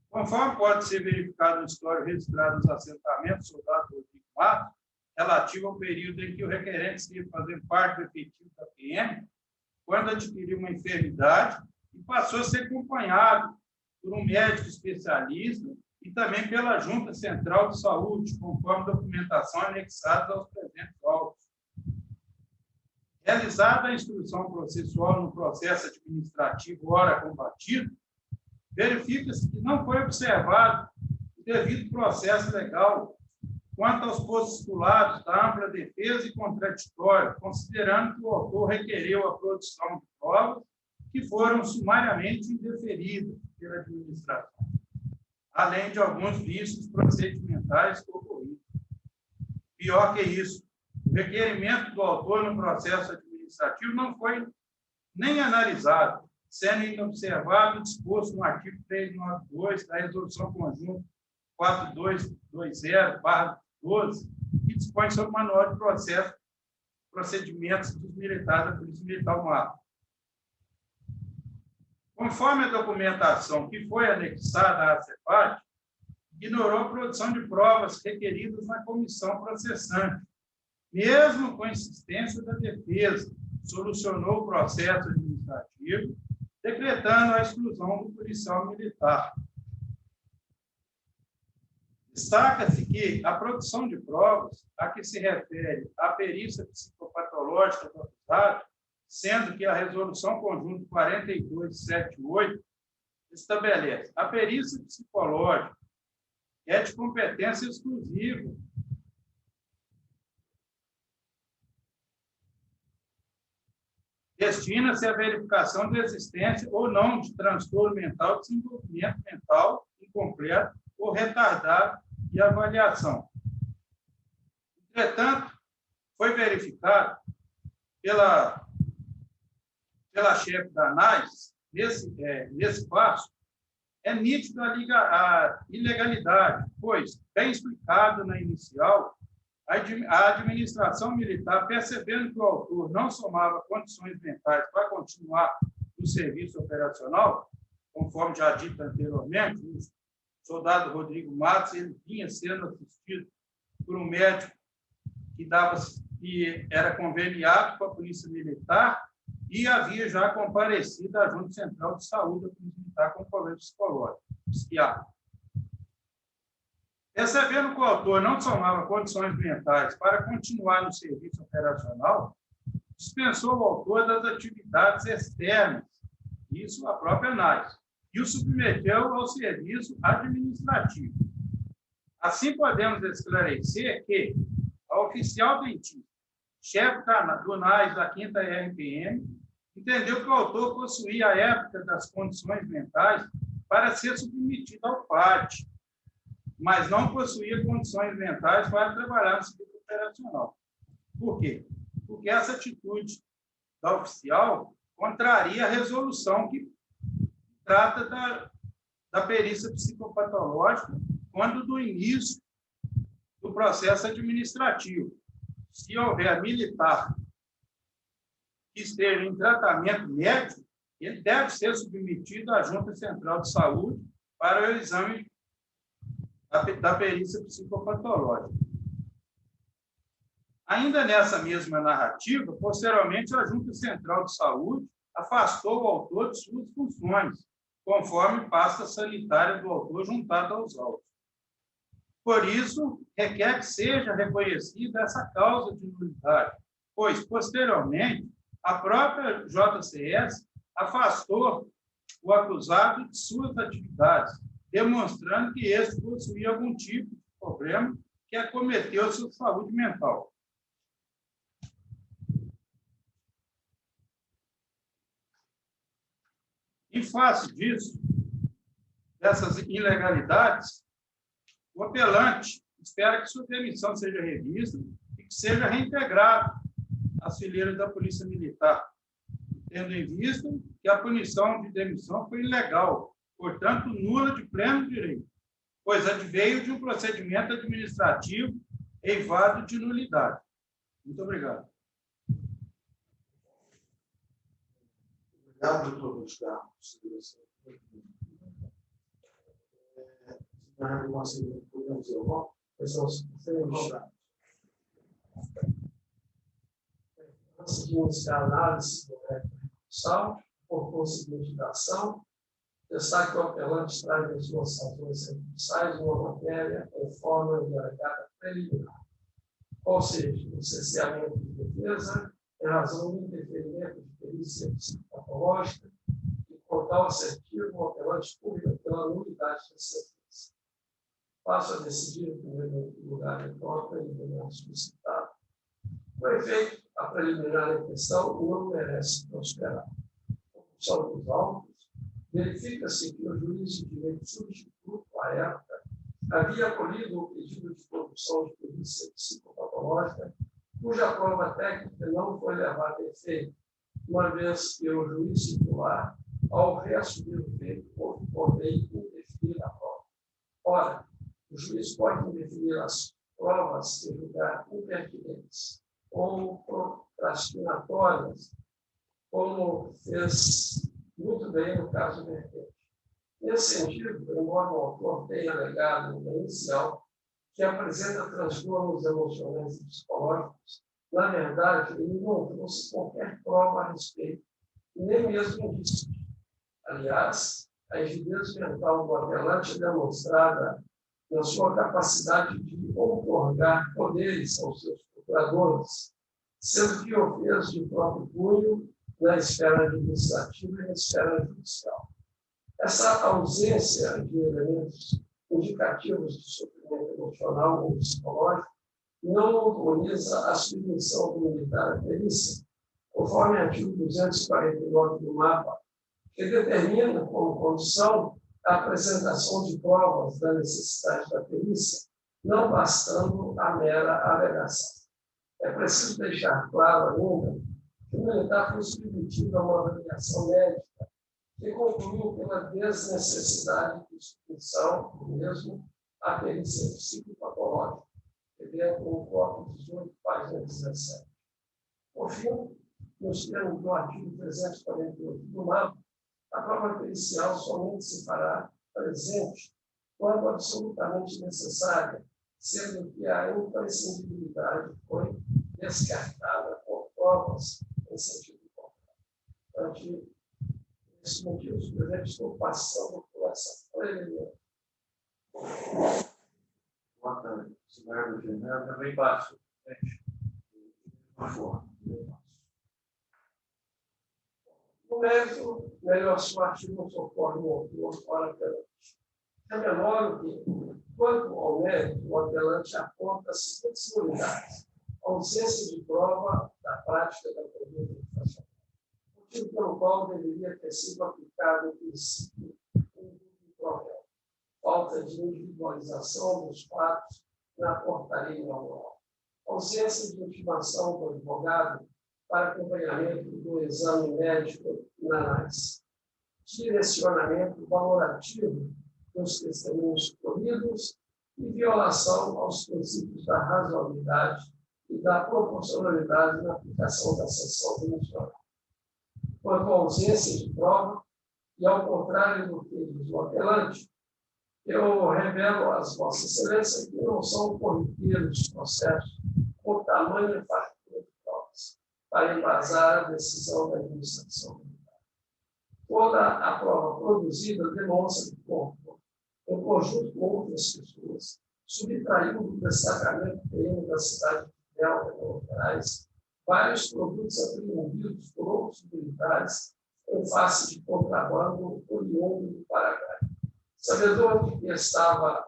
Conforme pode ser verificado no histórico registrado nos assentamentos do soldado Rodrigo Matos, relativo ao período em que o requerente esteve fazendo parte do efetivo da PM, quando adquiriu uma enfermidade e passou a ser acompanhado por um médico especialista e também pela Junta Central de Saúde, conforme documentação anexada aos presentes autos. Realizada a instrução processual no processo administrativo ora combatido, verifica-se que não foi observado o devido processo legal quanto aos postulados da ampla defesa e contraditório, considerando que o autor requereu a produção de provas que foram sumariamente indeferidas pela administração, além de alguns vícios procedimentais ocorridos. Pior que isso, o requerimento do autor no processo administrativo não foi nem analisado, sendo inobservado o disposto no artigo 392 da Resolução Conjunta 4220/12, que dispõe sobre o Manual de Procedimentos dos Militares da Polícia Militar do Mar. Conforme a documentação que foi anexada à CEPAD, ignorou a produção de provas requeridas na comissão processante, mesmo com insistência da defesa, solucionou o processo administrativo, decretando a exclusão do policial militar. Destaca-se que a produção de provas a que se refere a perícia psicopatológica do acusado, sendo que a Resolução Conjunta 4278 estabelece a perícia psicológica é de competência exclusiva destina-se à verificação da existência ou não de transtorno mental, desenvolvimento mental incompleto ou retardado e avaliação. Entretanto, foi verificado pela chefe da ANAS, nesse passo, é nítido a ilegalidade, pois, bem explicado na inicial, a administração militar, percebendo que o autor não somava condições mentais para continuar no serviço operacional, conforme já dito anteriormente, o soldado Rodrigo Matos ele vinha sendo assistido por um médico que era conveniado com a Polícia Militar e havia já comparecido à Junta Central de Saúde da Polícia Militar com problema psicológico, psiquiátrico. Percebendo que o autor não somava condições mentais para continuar no serviço operacional, dispensou o autor das atividades externas, isso a própria ANAS, e o submeteu ao serviço administrativo. Assim, podemos esclarecer que a oficial dentista, chefe do NAS da 5ª RPM, entendeu que o autor possuía, à época das condições mentais, para ser submetido ao PAT, mas não possuía condições mentais para trabalhar no serviço operacional. Por quê? Porque essa atitude da oficial contraria a resolução que trata da perícia psicopatológica quando do início do processo administrativo. Se houver militar que esteja em tratamento médico, ele deve ser submetido à Junta Central de Saúde para o exame da perícia psicopatológica. Ainda nessa mesma narrativa, posteriormente, a Junta Central de Saúde afastou o autor de suas funções, conforme pasta sanitária do autor juntada aos autos. Por isso, requer que seja reconhecida essa causa de nulidade, pois, posteriormente, a própria JCS afastou o acusado de suas atividades, demonstrando que este possuía algum tipo de problema que acometeu sua saúde mental. Em face disso, dessas ilegalidades, o apelante espera que sua demissão seja revista e que seja reintegrado às fileiras da Polícia Militar, tendo em vista que a punição de demissão foi ilegal, portanto, nula de pleno direito, pois adveio de um procedimento administrativo eivado de nulidade. Muito obrigado. Obrigado, doutor Luiz Carlos. Podemos ir ao antes de iniciar a análise do recursal, por conseguinte da ação, destaque que o apelante traz as suas ações recursais uma matéria em forma de alegada preliminar, ou seja, o cerceamento de defesa em razão do interferimento de perícia psicológica e, com tal assertivo, o apelante pública pela nulidade da sentença. Passo a decidir em primeiro lugar em conta e demais solicitado. Com efeito, a preliminar em questão não merece prosperar. Conclusão dos autos, verifica-se que o juiz de direito substituto, à época, havia acolhido o pedido de condução de perícia psicopatológica, cuja prova técnica não foi levada a efeito, uma vez que o juiz titular, ao reassumir o feito, houve por lei indefinir a prova. Ora, o juiz pode indefinir as provas e julgar impertinentes ou procrastinatórias, como fez muito bem no caso vertente. Nesse sentido, embora o autor tenha alegado no inicial que apresenta transtornos emocionais e psicológicos, na verdade, ele não trouxe qualquer prova a respeito, nem mesmo indício. Aliás, a rigidez mental do apelante é demonstrada na sua capacidade de outorgar poderes aos seus procuradores, sendo que o fez de próprio punho na esfera administrativa e na esfera judicial. Essa ausência de elementos indicativos de sofrimento emocional ou psicológico não autoriza a submissão do militar à perícia, conforme o artigo 249 do MAPA, que determina como condição a apresentação de provas da necessidade da perícia, não bastando a mera alegação. É preciso deixar claro ainda que o militar foi submetido a uma avaliação médica que concluiu pela desnecessidade de submissão do mesmo à perícia psicopatológica, dentro do corpo 18, página 17. Por fim, nos termos do artigo 348 do MAPA, a prova pericial somente se fará presente quando absolutamente necessária, sendo que a imprescindibilidade foi descartada por provas em sentido contrário. Ante esses motivos, por exemplo, estou passando por essa preliminar. Boa tarde. Senhor Genaro, também passo. Por favor. No mérito, melhor sorte não socorre o autor para apelante. É menor que, quanto ao mérito, o apelante aponta as seguintes unidades: ausência de prova da prática da conduta infracional, motivo pelo qual deveria ter sido aplicado o princípio do provérbio, falta de individualização dos fatos na portaria manual, ausência de intimação do advogado para acompanhamento do exame médico na análise, direcionamento valorativo dos testemunhos colhidos e violação aos princípios da razoabilidade e da proporcionalidade na aplicação da sanção punicional. Quanto à ausência de prova, e ao contrário do que diz o apelante, eu revelo às Vossas Excelências que não são corriqueiros processos com tamanha fartura de provas para embasar a decisão da administração militar. Toda a prova produzida demonstra que o corpo, em conjunto com outras pessoas, subtraiu do destacamento PM da cidade de Delta, Minas Gerais, vários produtos apreendidos por outros militares em face de contrabando oriundo do Paraguai. Sabedor do que estava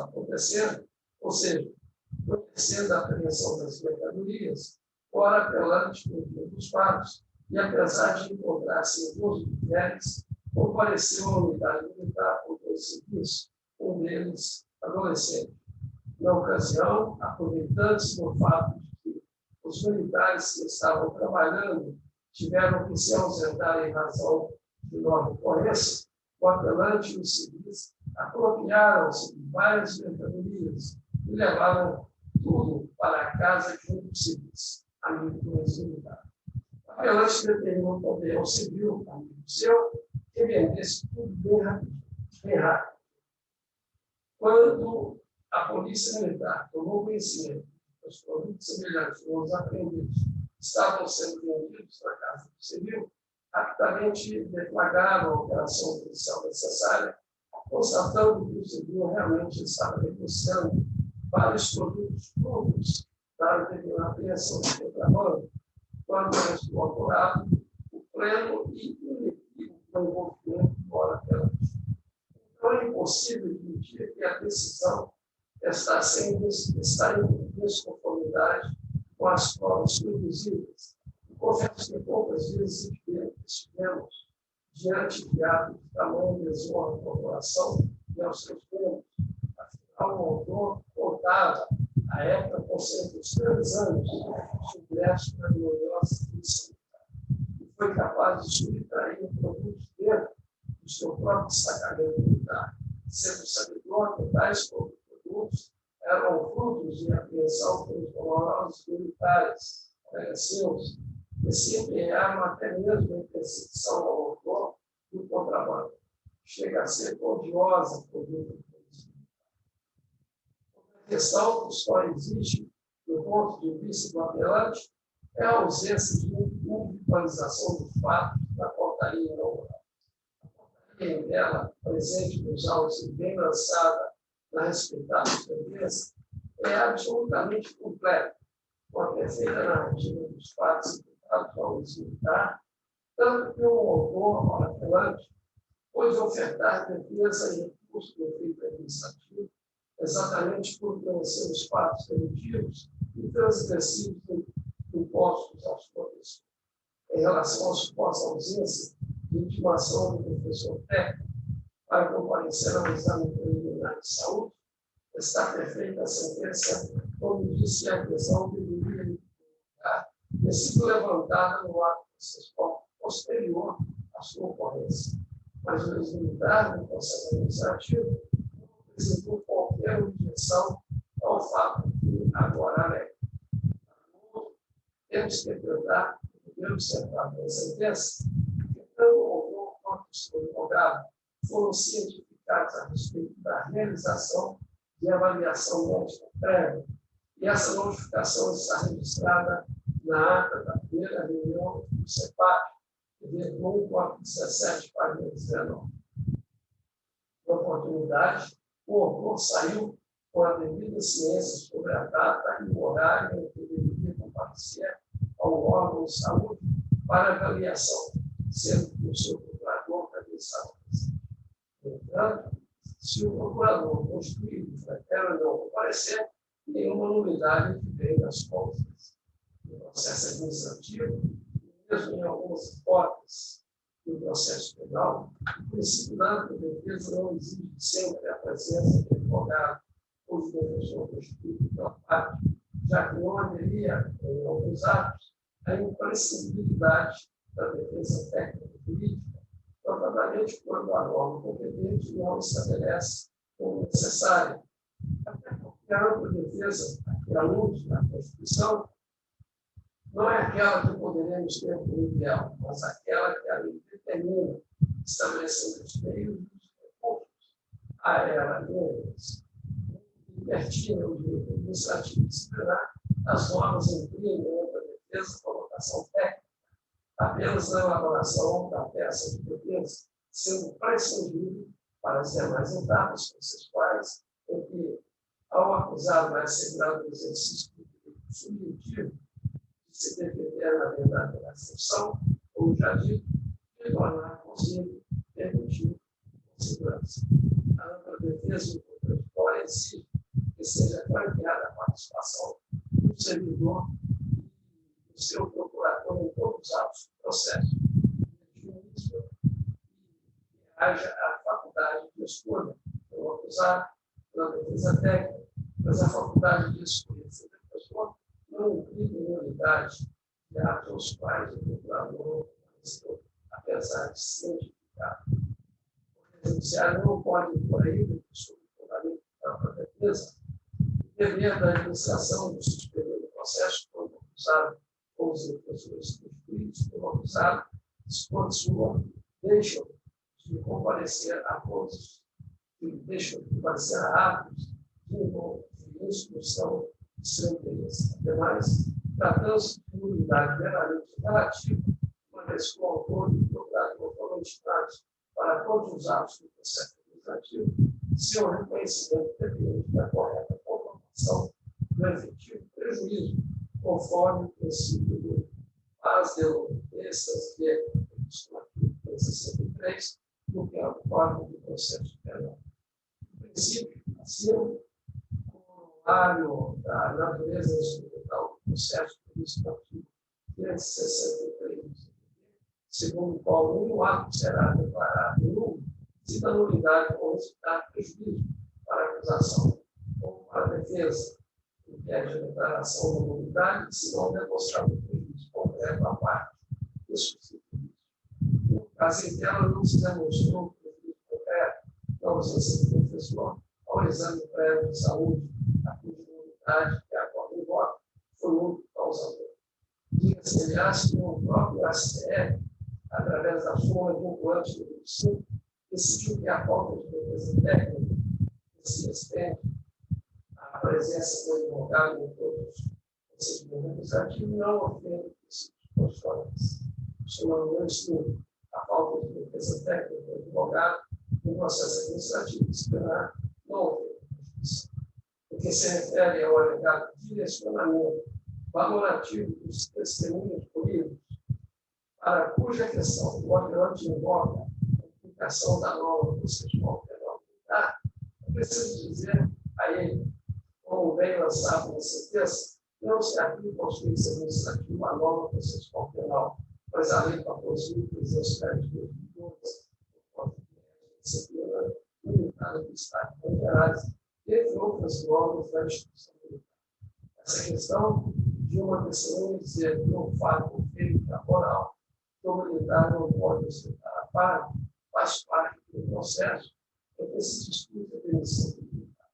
acontecendo, ou seja, conhecendo a apreensão das mercadorias, o apelante cumpriu dos fatos e, apesar de encontrar-se em gozo de férias, compareceu à unidade militar por dois serviços, um deles adolescente. Na ocasião, aproveitando-se do fato de que os militares que estavam trabalhando tiveram que se ausentar em razão de nova ocorrência, o apelante e os civis apropriaram-se de várias mercadorias e levaram tudo para a casa de um dos civis, amigo do ex-militar. O apelante determinou também ao civil, amigo seu, que vendesse tudo bem rápido. Quando a polícia militar tomou conhecimento que os produtos semelhantes aos apreendidos estavam sendo vendidos na casa do civil, rapidamente deflagraram a operação policial necessária, constatando que o civil realmente estava negociando vários produtos prontos para determinar a apreensão de contrabando, quando restou apurado o pleno e inequívoco envolvimento do apelante. Então, é impossível admitir que a decisão está em desconformidade com as provas produzidas. Confesso que poucas vezes estivemos diante de atos de tamanho desonra à população e aos seus membros. Afinal, o autor contava, à época, com cerca de 3 anos, submerso na gloriosa polícia e foi capaz de subtrair produtos dentro do seu próprio sacramento militar, sendo sabedor que tais produtos eram frutos de apreensão pelos valorosos militares seus, que se empenharam até mesmo em perseguição ao autor do contrabando. Chega a ser odiosa por dentro do polícia. A questão que só existe, do ponto de vista do apelante, é a ausência de individualização dos fatos da portaria inaugural. A portaria em dela, presente nos autos e bem lançada na respeitável sentença, é absolutamente completa, com a perfeita narrativa dos fatos imputados ao ex-militar, tanto que o autor, o apelante, pôde ofertar defesa e recurso do efeito administrativo, exatamente por conhecer os fatos primitivos e transgressivos impostos aos professores. Em relação à suposta ausência de intimação do professor técnico para comparecer ao exame preliminar de saúde, está perfeita a sentença, como disse a questão deveria ter sido levantada no ato processual posterior à sua ocorrência. Mas o ex-militar, no processo administrativo, não apresentou qualquer objeção ao fato que agora alega. Temos que tratar, podemos observar pela sentença, que tanto o autor quanto o seu advogado foram cientificados a respeito da realização de avaliação médica prévia, e essa notificação está registrada na ata da primeira reunião do CEPAC, que veio com 17, página 19. Na oportunidade, o autor saiu com a devida ciência sobre a data e o horário em que deveria comparecer ao órgão de saúde para avaliação, sendo que o seu procurador também estava presente. No entanto, se o procurador constituído pretende não comparecer, nenhuma nulidade que vem das contas do processo administrativo, mesmo em algumas hipóteses do processo penal, o princípio da ampla defesa não exige sempre a presença do advogado ou do defensor constituído pela parte, já que não haveria, em alguns atos, a imprescindibilidade da defesa técnico-jurídica, notadamente quando a norma competente não estabelece como necessário. Até porque a ampla defesa, que a luz da Constituição, não é aquela que poderemos ter como ideal, mas aquela que a lei determina, estabelecendo os meios e os recursos a ela deles. Invertir o direito administrativo disciplinar, as normas imprimem a defesa, colocação técnica, apenas na elaboração da peça de defesa, sendo prescindível para as demais etapas processuais, em que, ao acusado é assegurado o exercício do direito subjetivo de se defender na verdade da exceção, como já dito, e tornar possível permitir com segurança. A ampla defesa do contraditório exige que que seja franqueada a participação do servidor e do seu procurador em todos os atos do processo jurídico, e haja a faculdade de escolha pelo acusado, pela defesa técnica, mas a faculdade de escolha de ser pessoa não implica em unidade de atos aos quais o procurador apesar de ser identificado. O judiciário não pode impor ainda sobre o fundamento da defesa, dever da administração do suspeito do processo quando acusado ou os defensores substituídos pelo acusado, quando sua deixam de comparecer a atos de instrução de seu interesse. Ademais, tratando-se de nulidade meramente relativa, uma vez que o autor e o procurador foram instituídos para todos os atos do processo administrativo, seu reconhecimento depende da correta comprovação do efetivo prejuízo, conforme o princípio do as delonguesas de 63 do que é o Código do Processo Penal. O princípio, assim, corolário da natureza instrumental do processo previsto no artigo 563, segundo o qual nenhum ato será declarado nulo se da nulidade ou resultar prejuízo para a acusação ou para a defesa, o que é de declaração da nulidade, se não demonstrar o prejuízo concreto à parte do substituído. No caso em que ela não se demonstrou o prejuízo concreto da ausência do professor ao exame prévio de saúde, a cuja nulidade que a qual invoca foi muito causador. Diga-se, aliás, que o próprio STF, através da súmula vinculante do 25, decidiu que a falta de defesa técnica se estende à presença do advogado em todos os procedimentos administrativos não ofende princípios constitucionais. Somando o estudo, a falta de defesa técnica do advogado no processo administrativo disciplinar não ofende a justiça. O que se refere ao alegado direcionamento valorativo dos testemunhos políticos, para cuja questão o operante invoca a aplicação da norma processual penal militar, é preciso dizer a ele, como bem lançado na sentença, não se aplica aos crimes administrativos a norma processual penal, mas a Lei 14.310 de 2012, o Código de Disciplina Militar do Estado de Minas Gerais, entre outras normas da instituição militar. Essa questão de uma testemunha dizer que um fato feito oral que o militar não pode aceitar a parte, faz parte do processo em que se discute a demissão militar.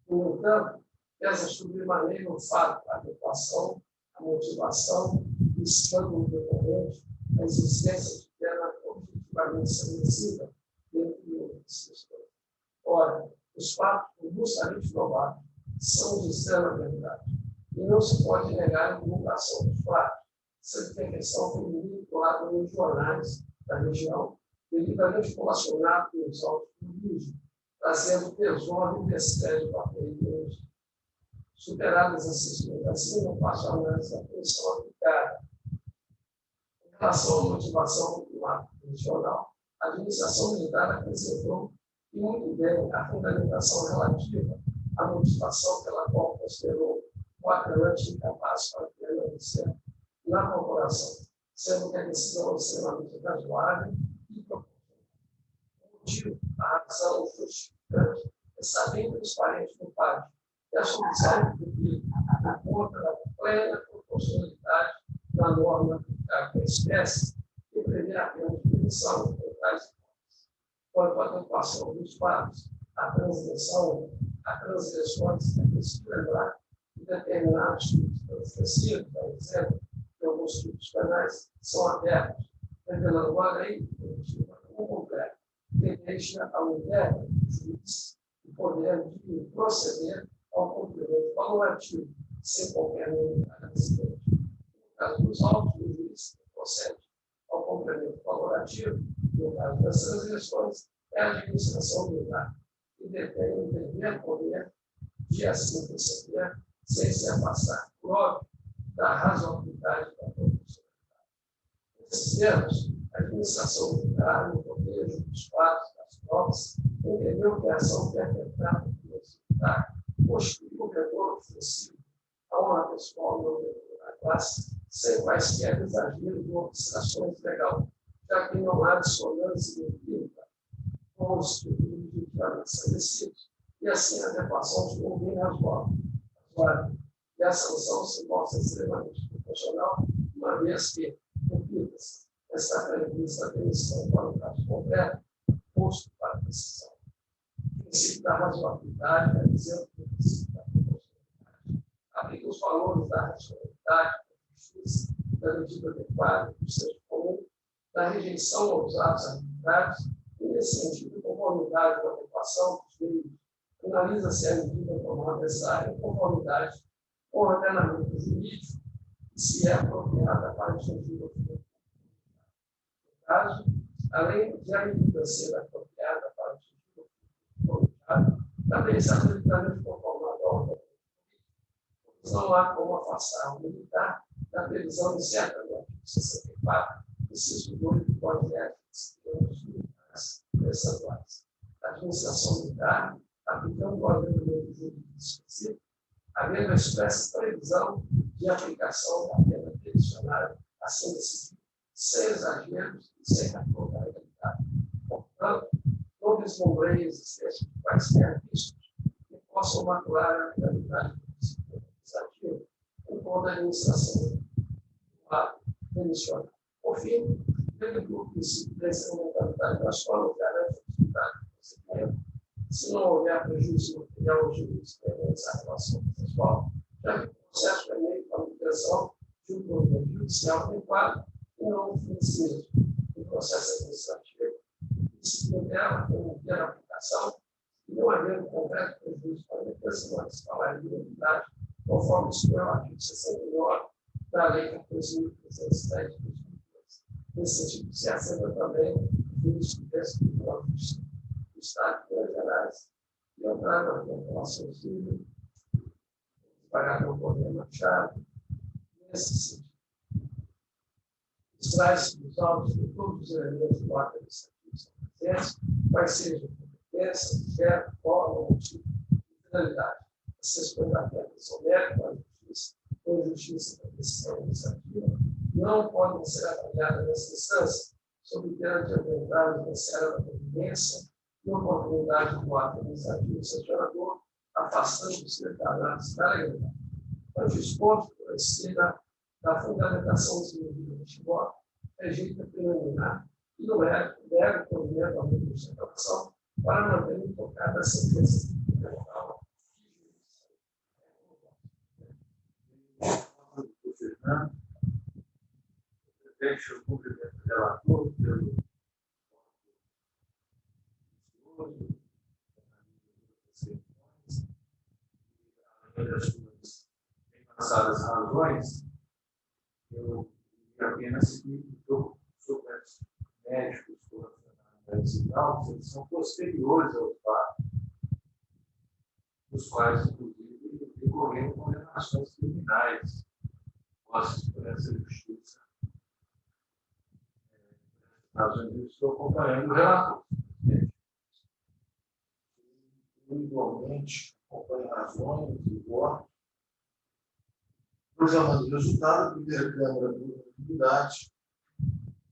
No entanto, pesa sobremaneira o fato, a adequação, a motivação e o escândalo decorrente, a existência de pena objetivamente estabelecida dentre outras questões. Ora, os fatos robustamente provados são de extrema gravidade e não se pode negar a divulgação dos fatos, sendo que a questão foi vinculada nos jornais da região, devidamente colacionado pelos autos do juízo, trazendo desordem e descrédito para a superadas essas coisas, assim não passo a análise da posição aplicada. Em relação à motivação do ato condicional, a administração militar apresentou e muito bem a fundamentação relativa à motivação pela qual considerou o apelante incapaz para permanecer na corporação, sendo que a decisão é extremamente razoável e proporcional. O motivo, a razão justificante, está bem transparente no pátio, e a solução do que encontra a plena proporcionalidade da norma aplicada à espécie e prevê apenas punição em tais hipóteses. Quanto à adequação dos fatos, a transgressões é preciso lembrar que determinados tipos transgressivos, por exemplo, que alguns tipos penais são abertos, revelando a lei punitiva como concreto, que deixa ao interno do juiz o poder de proceder ao cumprimento valorativo, sem qualquer novidade acidente. No caso dos autos, o juiz procede ao cumprimento valorativo, no caso das transgressões, é a administração militar, que detém o dever poder de assim proceder, sem se afastar, por óbvio, da razoabilidade da proporcionalidade. Nesses termos, a administração militar, no contexto dos fatos, das provas, entendeu que a ação perpetrada pelo militar constitui um retorno ofensivo a uma pessoal da classe, sem quaisquer exageros ou obstruções legais, já que não há dissonância empírica com os estruturas estabelecidos, e assim a adequação se convém razoável. E a sanção se mostra extremamente proporcional, uma vez que, repita-se, está prevista a demissão para o caso concreto, posto para a decisão. O princípio da razoabilidade é dizer que o princípio da proporcionalidade aplica os valores da racionalidade, da justiça, da medida adequada, do senso comum, da rejeição aos atos arbitrários, e, nesse sentido, conformidade com a adequação dos meios, analisa-se a medida tomada necessária em conformidade com o ordenamento jurídico e se é apropriada para atingir o fim. No caso, além de a medida ser apropriada para atingir o fim, também se absolutamente conformada ao ordenamento jurídico, pois não há como afastar o militar da previsão incerta do artigo 64, inciso 2 do Código de Ética dos Militares estaduais. A administração militar, aplicando o ordenamento jurídico específico, havendo a expressa previsão de aplicação da pena peticionária assim decidida, sem exageros e sem arbitrariedade. Portanto, não vislumbreis existência de quaisquer riscos que possam macular a legalidade do princípio administrativo enquanto a administração demissionária. Por fim, dentro do princípio da instrumentalidade das formas de atividade do procedimento, se não houver prejuízo material ou jurídico inerentes à relação processual, já que o processo é meio para a manutenção de um poder judicial adequado e não um fim de si mesmo. O processo administrativo disciplina como ter aplicação e não havendo concreto prejuízo para a defesa da disciplinaridade, conforme dispõe o artigo 69 da Lei 14.310 de 2002. Nesse sentido, se assenta também o ministro do Tribunal de Justiça do Estado de Minas Gerais e entrar na população civil, pagar o poder Machado, nesse sentido. Extrai-se dos autos de todos os elementos do ato administrativo são presentes, quais sejam competência, objeto, forma ou tipo de finalidade. Essas coisas da atenção médica, a justiça, ou justiça da decisão administrativa, não podem ser avaliadas nessa instância, sob pena de aventar o Ministério da Previdência e oportunidade do ato administrativo sancionador, afastando-se da análise da legalidade. Ante os pontos da fundamentação desenvolvida neste voto, é jeito preliminar e não é deve provimento à legislação para manter intocada a sentença fundamental do Fernando. Deixa o cumprimento do relator pelo além das suas bem passadas razões, eu queria apenas seguir sobre os médicos correcionais, eles são posteriores aos fatos, os quais, inclusive, decorreram condenações criminais postas por essa justiça. Estados Unidos, estou acompanhando o relator. Individualmente, acompanha razões e votos. Proclamando o resultado, a primeira Câmara por unanimidade,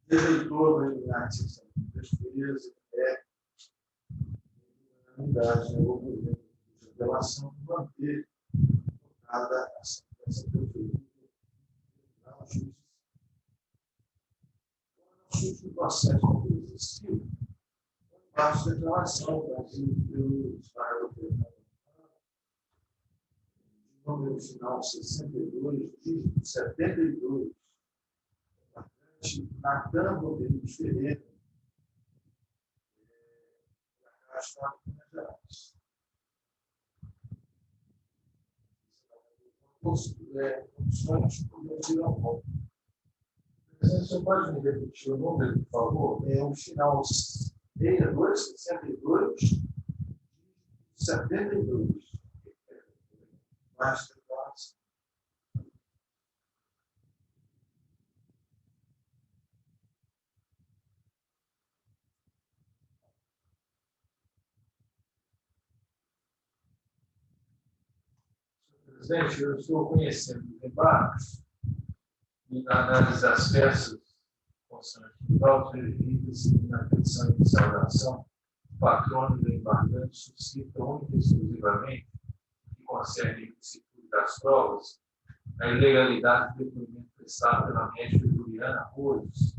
rejeitou a preliminar de sessão de defesa, unanimidade, negou o governo de apelação de manter cada a sentença preferida na justiça. No processo que existiu, faço declaração pelo Estado número final 62, dígito 72, na Câmara de Ferreira, da Estado de Minas Gerais. Condições progrediram ao ponto. Você pode me repetir o número, por favor? É o final 62, 62, 72. Basta classe. Presidente, eu estou conhecendo os embargos e na análise das peças constantes dos autos verifica-se que na petição inicial da ação, o patrono do embargante suscita única e exclusivamente, que concerne a ilicitude das provas, a ilegalidade do depoimento prestado pela médica Juliana Roses,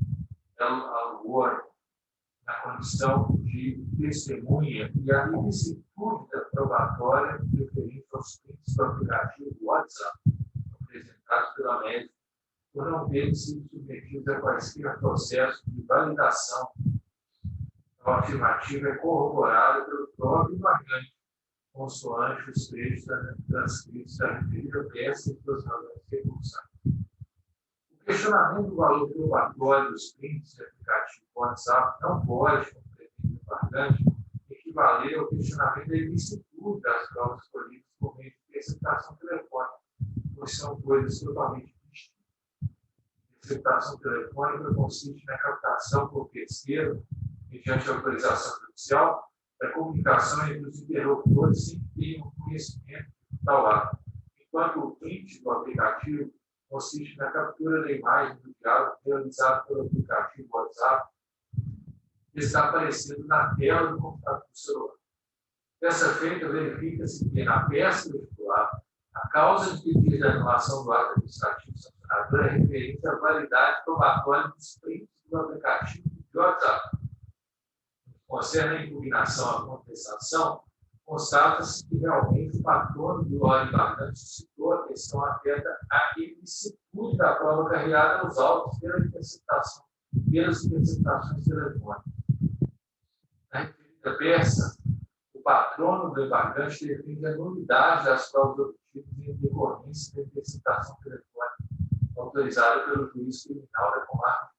Algor, na condição de testemunha e a ilicitude da probatória referente aos crimes do aplicativo WhatsApp, apresentados pela médica, por não terem sido submetidos a quaisquer processos de validação. A afirmativa é corroborada pelo próprio embargante, consoante os trechos transcritos da referida peça e suas razões de recurso. O questionamento do valor probatório dos crimes de aplicativo WhatsApp não pode, como pretende o embargante, equivaler ao questionamento da ilicitude das provas colhidas por meio de interceptação telefônica, pois são coisas totalmente distintas. Interceptação telefônica consiste na captação por terceiro, mediante autorização judicial, da comunicação entre os interlocutores sem que tenham conhecimento do tal ato, enquanto o print do aplicativo consiste na captura da imagem do diálogo realizado pelo aplicativo WhatsApp que está aparecendo na tela do computador celular. Dessa feita, verifica-se que na peça particular, a causa de pedido de anulação do ato administrativo sancionador é referente à validade probatória dos prints do aplicativo de WhatsApp. Concerne a impugnação à contestação, constata-se que realmente o patrono do órgão embargante suscitou a questão afeta à ilicitude da prova carregada nos autos pelas interceptações telefônicas. Na referida peça, o patrono do embargante defende a nulidade das provas obtidas em decorrência da interceptação telefônica autorizada pelo juiz criminal da comarca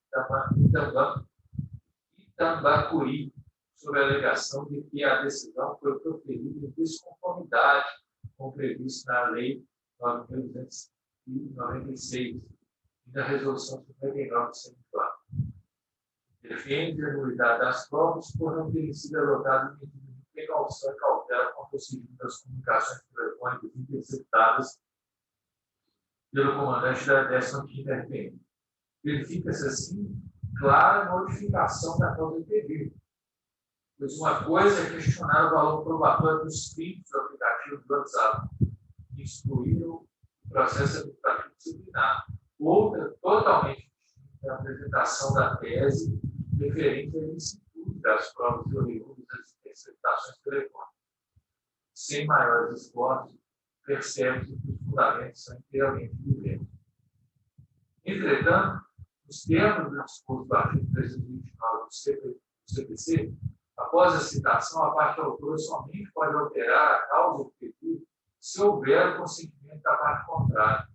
de Itambacuri, sob a alegação de que a decisão foi proferida em desconformidade com o previsto na Lei 9.296 e na Resolução 59 de 104. Defende a nulidade das provas por não terem sido adotadas medidas de precaução e cautela contra o sigilo das comunicações telefônicas interceptadas pelo comandante da 15ª RPM. Verifica-se, assim, clara modificação da causa de pedido. Pois uma coisa é questionar o valor probatório dos crimes do aplicativo do WhatsApp e excluir o processo administrativo disciplinar. Outra, totalmente distinta, é a apresentação da tese referente à ilicitude das provas e oriundas das interceptações telefônicas. Sem maiores esforços, percebe-se que os fundamentos são inteiramente diferentes. Entretanto, os termos do discurso do artigo 329 do CPC, após a citação, a parte autora somente pode alterar a causa do pedido se houver consentimento da parte contrária,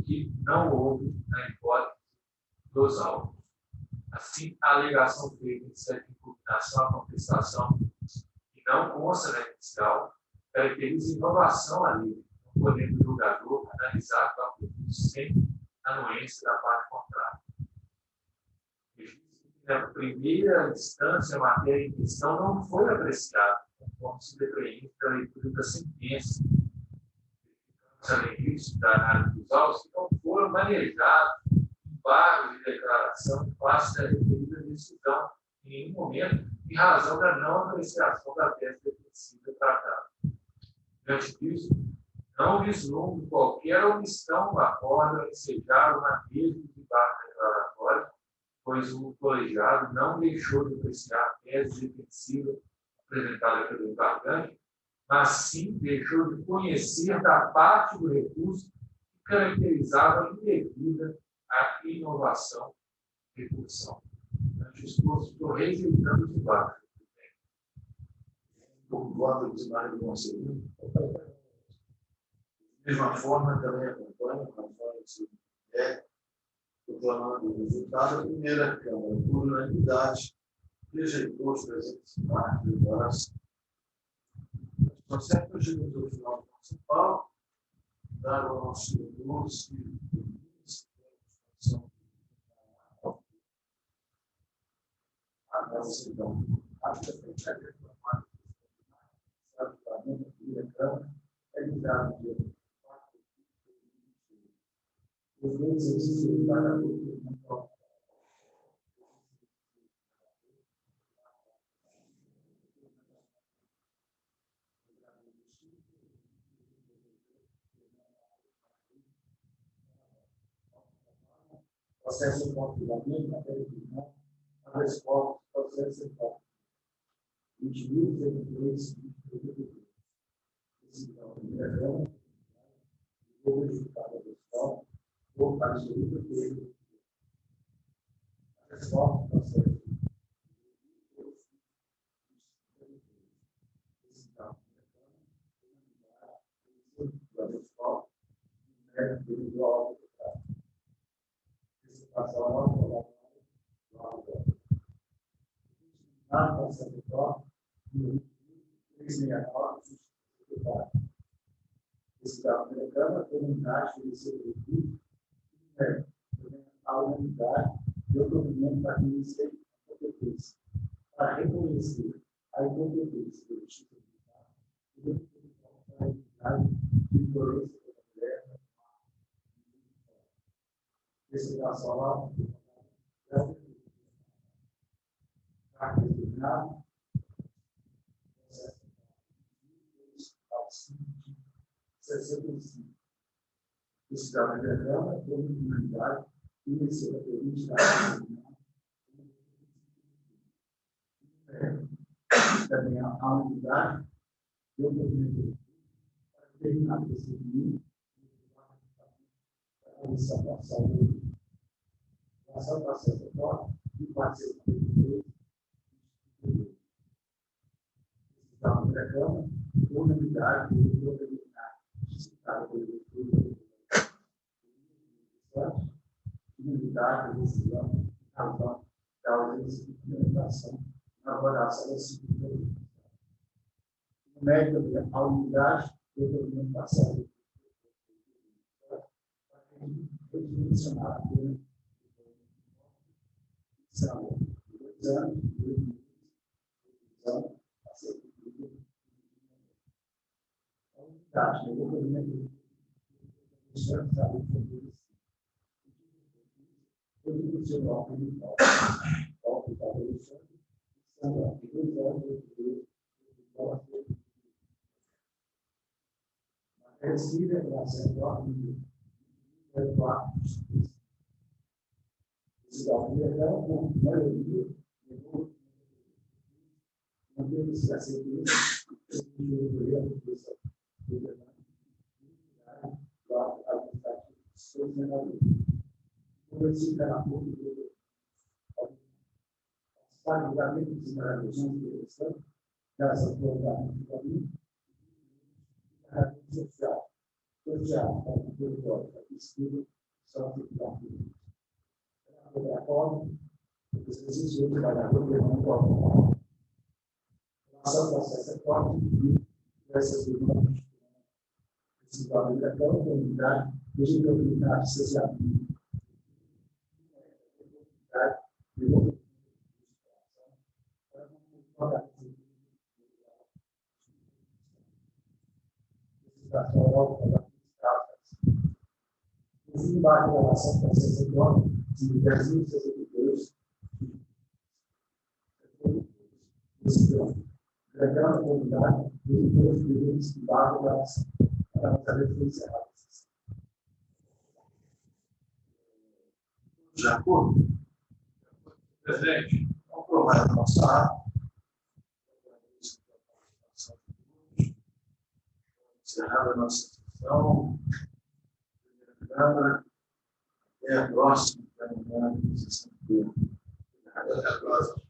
que não houve na hipótese dos autos. Assim, a alegação feita em certa impugnação à contestação que não consta na inicial caracteriza inovação ali, não podendo o julgador analisar tal pedido sem anuência da parte contrária. Na primeira instância, a matéria em questão não foi apreciada, conforme se depreende da leitura da sentença. Além disso, da análise dos autos, que não foram manejados embargos de declaração em face da referida decisão em nenhum momento, em razão da não apreciação da tese defensiva tratada. Diante disso, não vislumbro qualquer omissão da forma de ensejar o manejo de embargo declaratório, pois o colegiado não deixou de apreciar a tese defensiva apresentada pelo embargante, mas sim deixou de conhecer da parte do recurso que caracterizava a indevida a inovação e recursão. Estou rejeitando os embargos. Por voto do Mário Conselheiro. Da mesma forma, também acompanho, conforme se proclamando o resultado, a primeira Câmara, por unanimidade, rejeitou os presentes embargos de declaração. Nós sempre chegamos ao final do municipal, dar ao nosso recurso então, acho que a gente vai reclamar é ligado efeito exercício do desembargador. Processo de controle, matéria criminal, habeas corpus, processo de controle. 20.003, decisão de perdão, vou verificar a questão, vou para o segundo período. Habeas corpus, processo de decisão de perdão, habeas corpus, individual, participação na conceptual e 369 justificado. Esse da Câmara, comunidade de serviço, a unidade e o documento para conhecer a competência, para reconhecer a incompetência do Instituto e a unidade de violência contra a mulher. Esse nacional determinado, processo 65. Esse da Câmara, comunidade, conhecer a política também a unidade e o documento para determinar esse domínio a comissão da saúde, a ação da sacerdote e o parceiro de da Câmara, unanimidade e determinar justificado pelo unidade de decisão, razão da ausência de implementação na avaliação da segurança. No método, a unidade de implementação redimensionar a pena são 2 anos, 2 meses, revisão a ser cumprida. A unidade de desenvolvimento de saúde redimensionar a pena ao hospital de Alexandre, são 2 anos, 2 meses, recebida em relação ao cidadania não, com maioria, não tem que ser aceito o governo dessa administrativa, conhecida na pública, participar do gabinete de desembargadores de eleição, dessa programa de caminho, social, para o território, a pesquisa, são articulados. Outra forma, o exercício do trabalhador demanda qual relação ao sacerdote e essas demandas. Esse trabalho da comunidade, desde que a comunidade seja abrida. O fim da relação com o sacerdote de Brasil, servidores, agregando a comunidade, os dois direitos que davam para a defesa errada. De acordo? Presidente. Aprovar a nossa ata. Encerrada a nossa sessão. Câmara. Até a próxima. Até a próxima.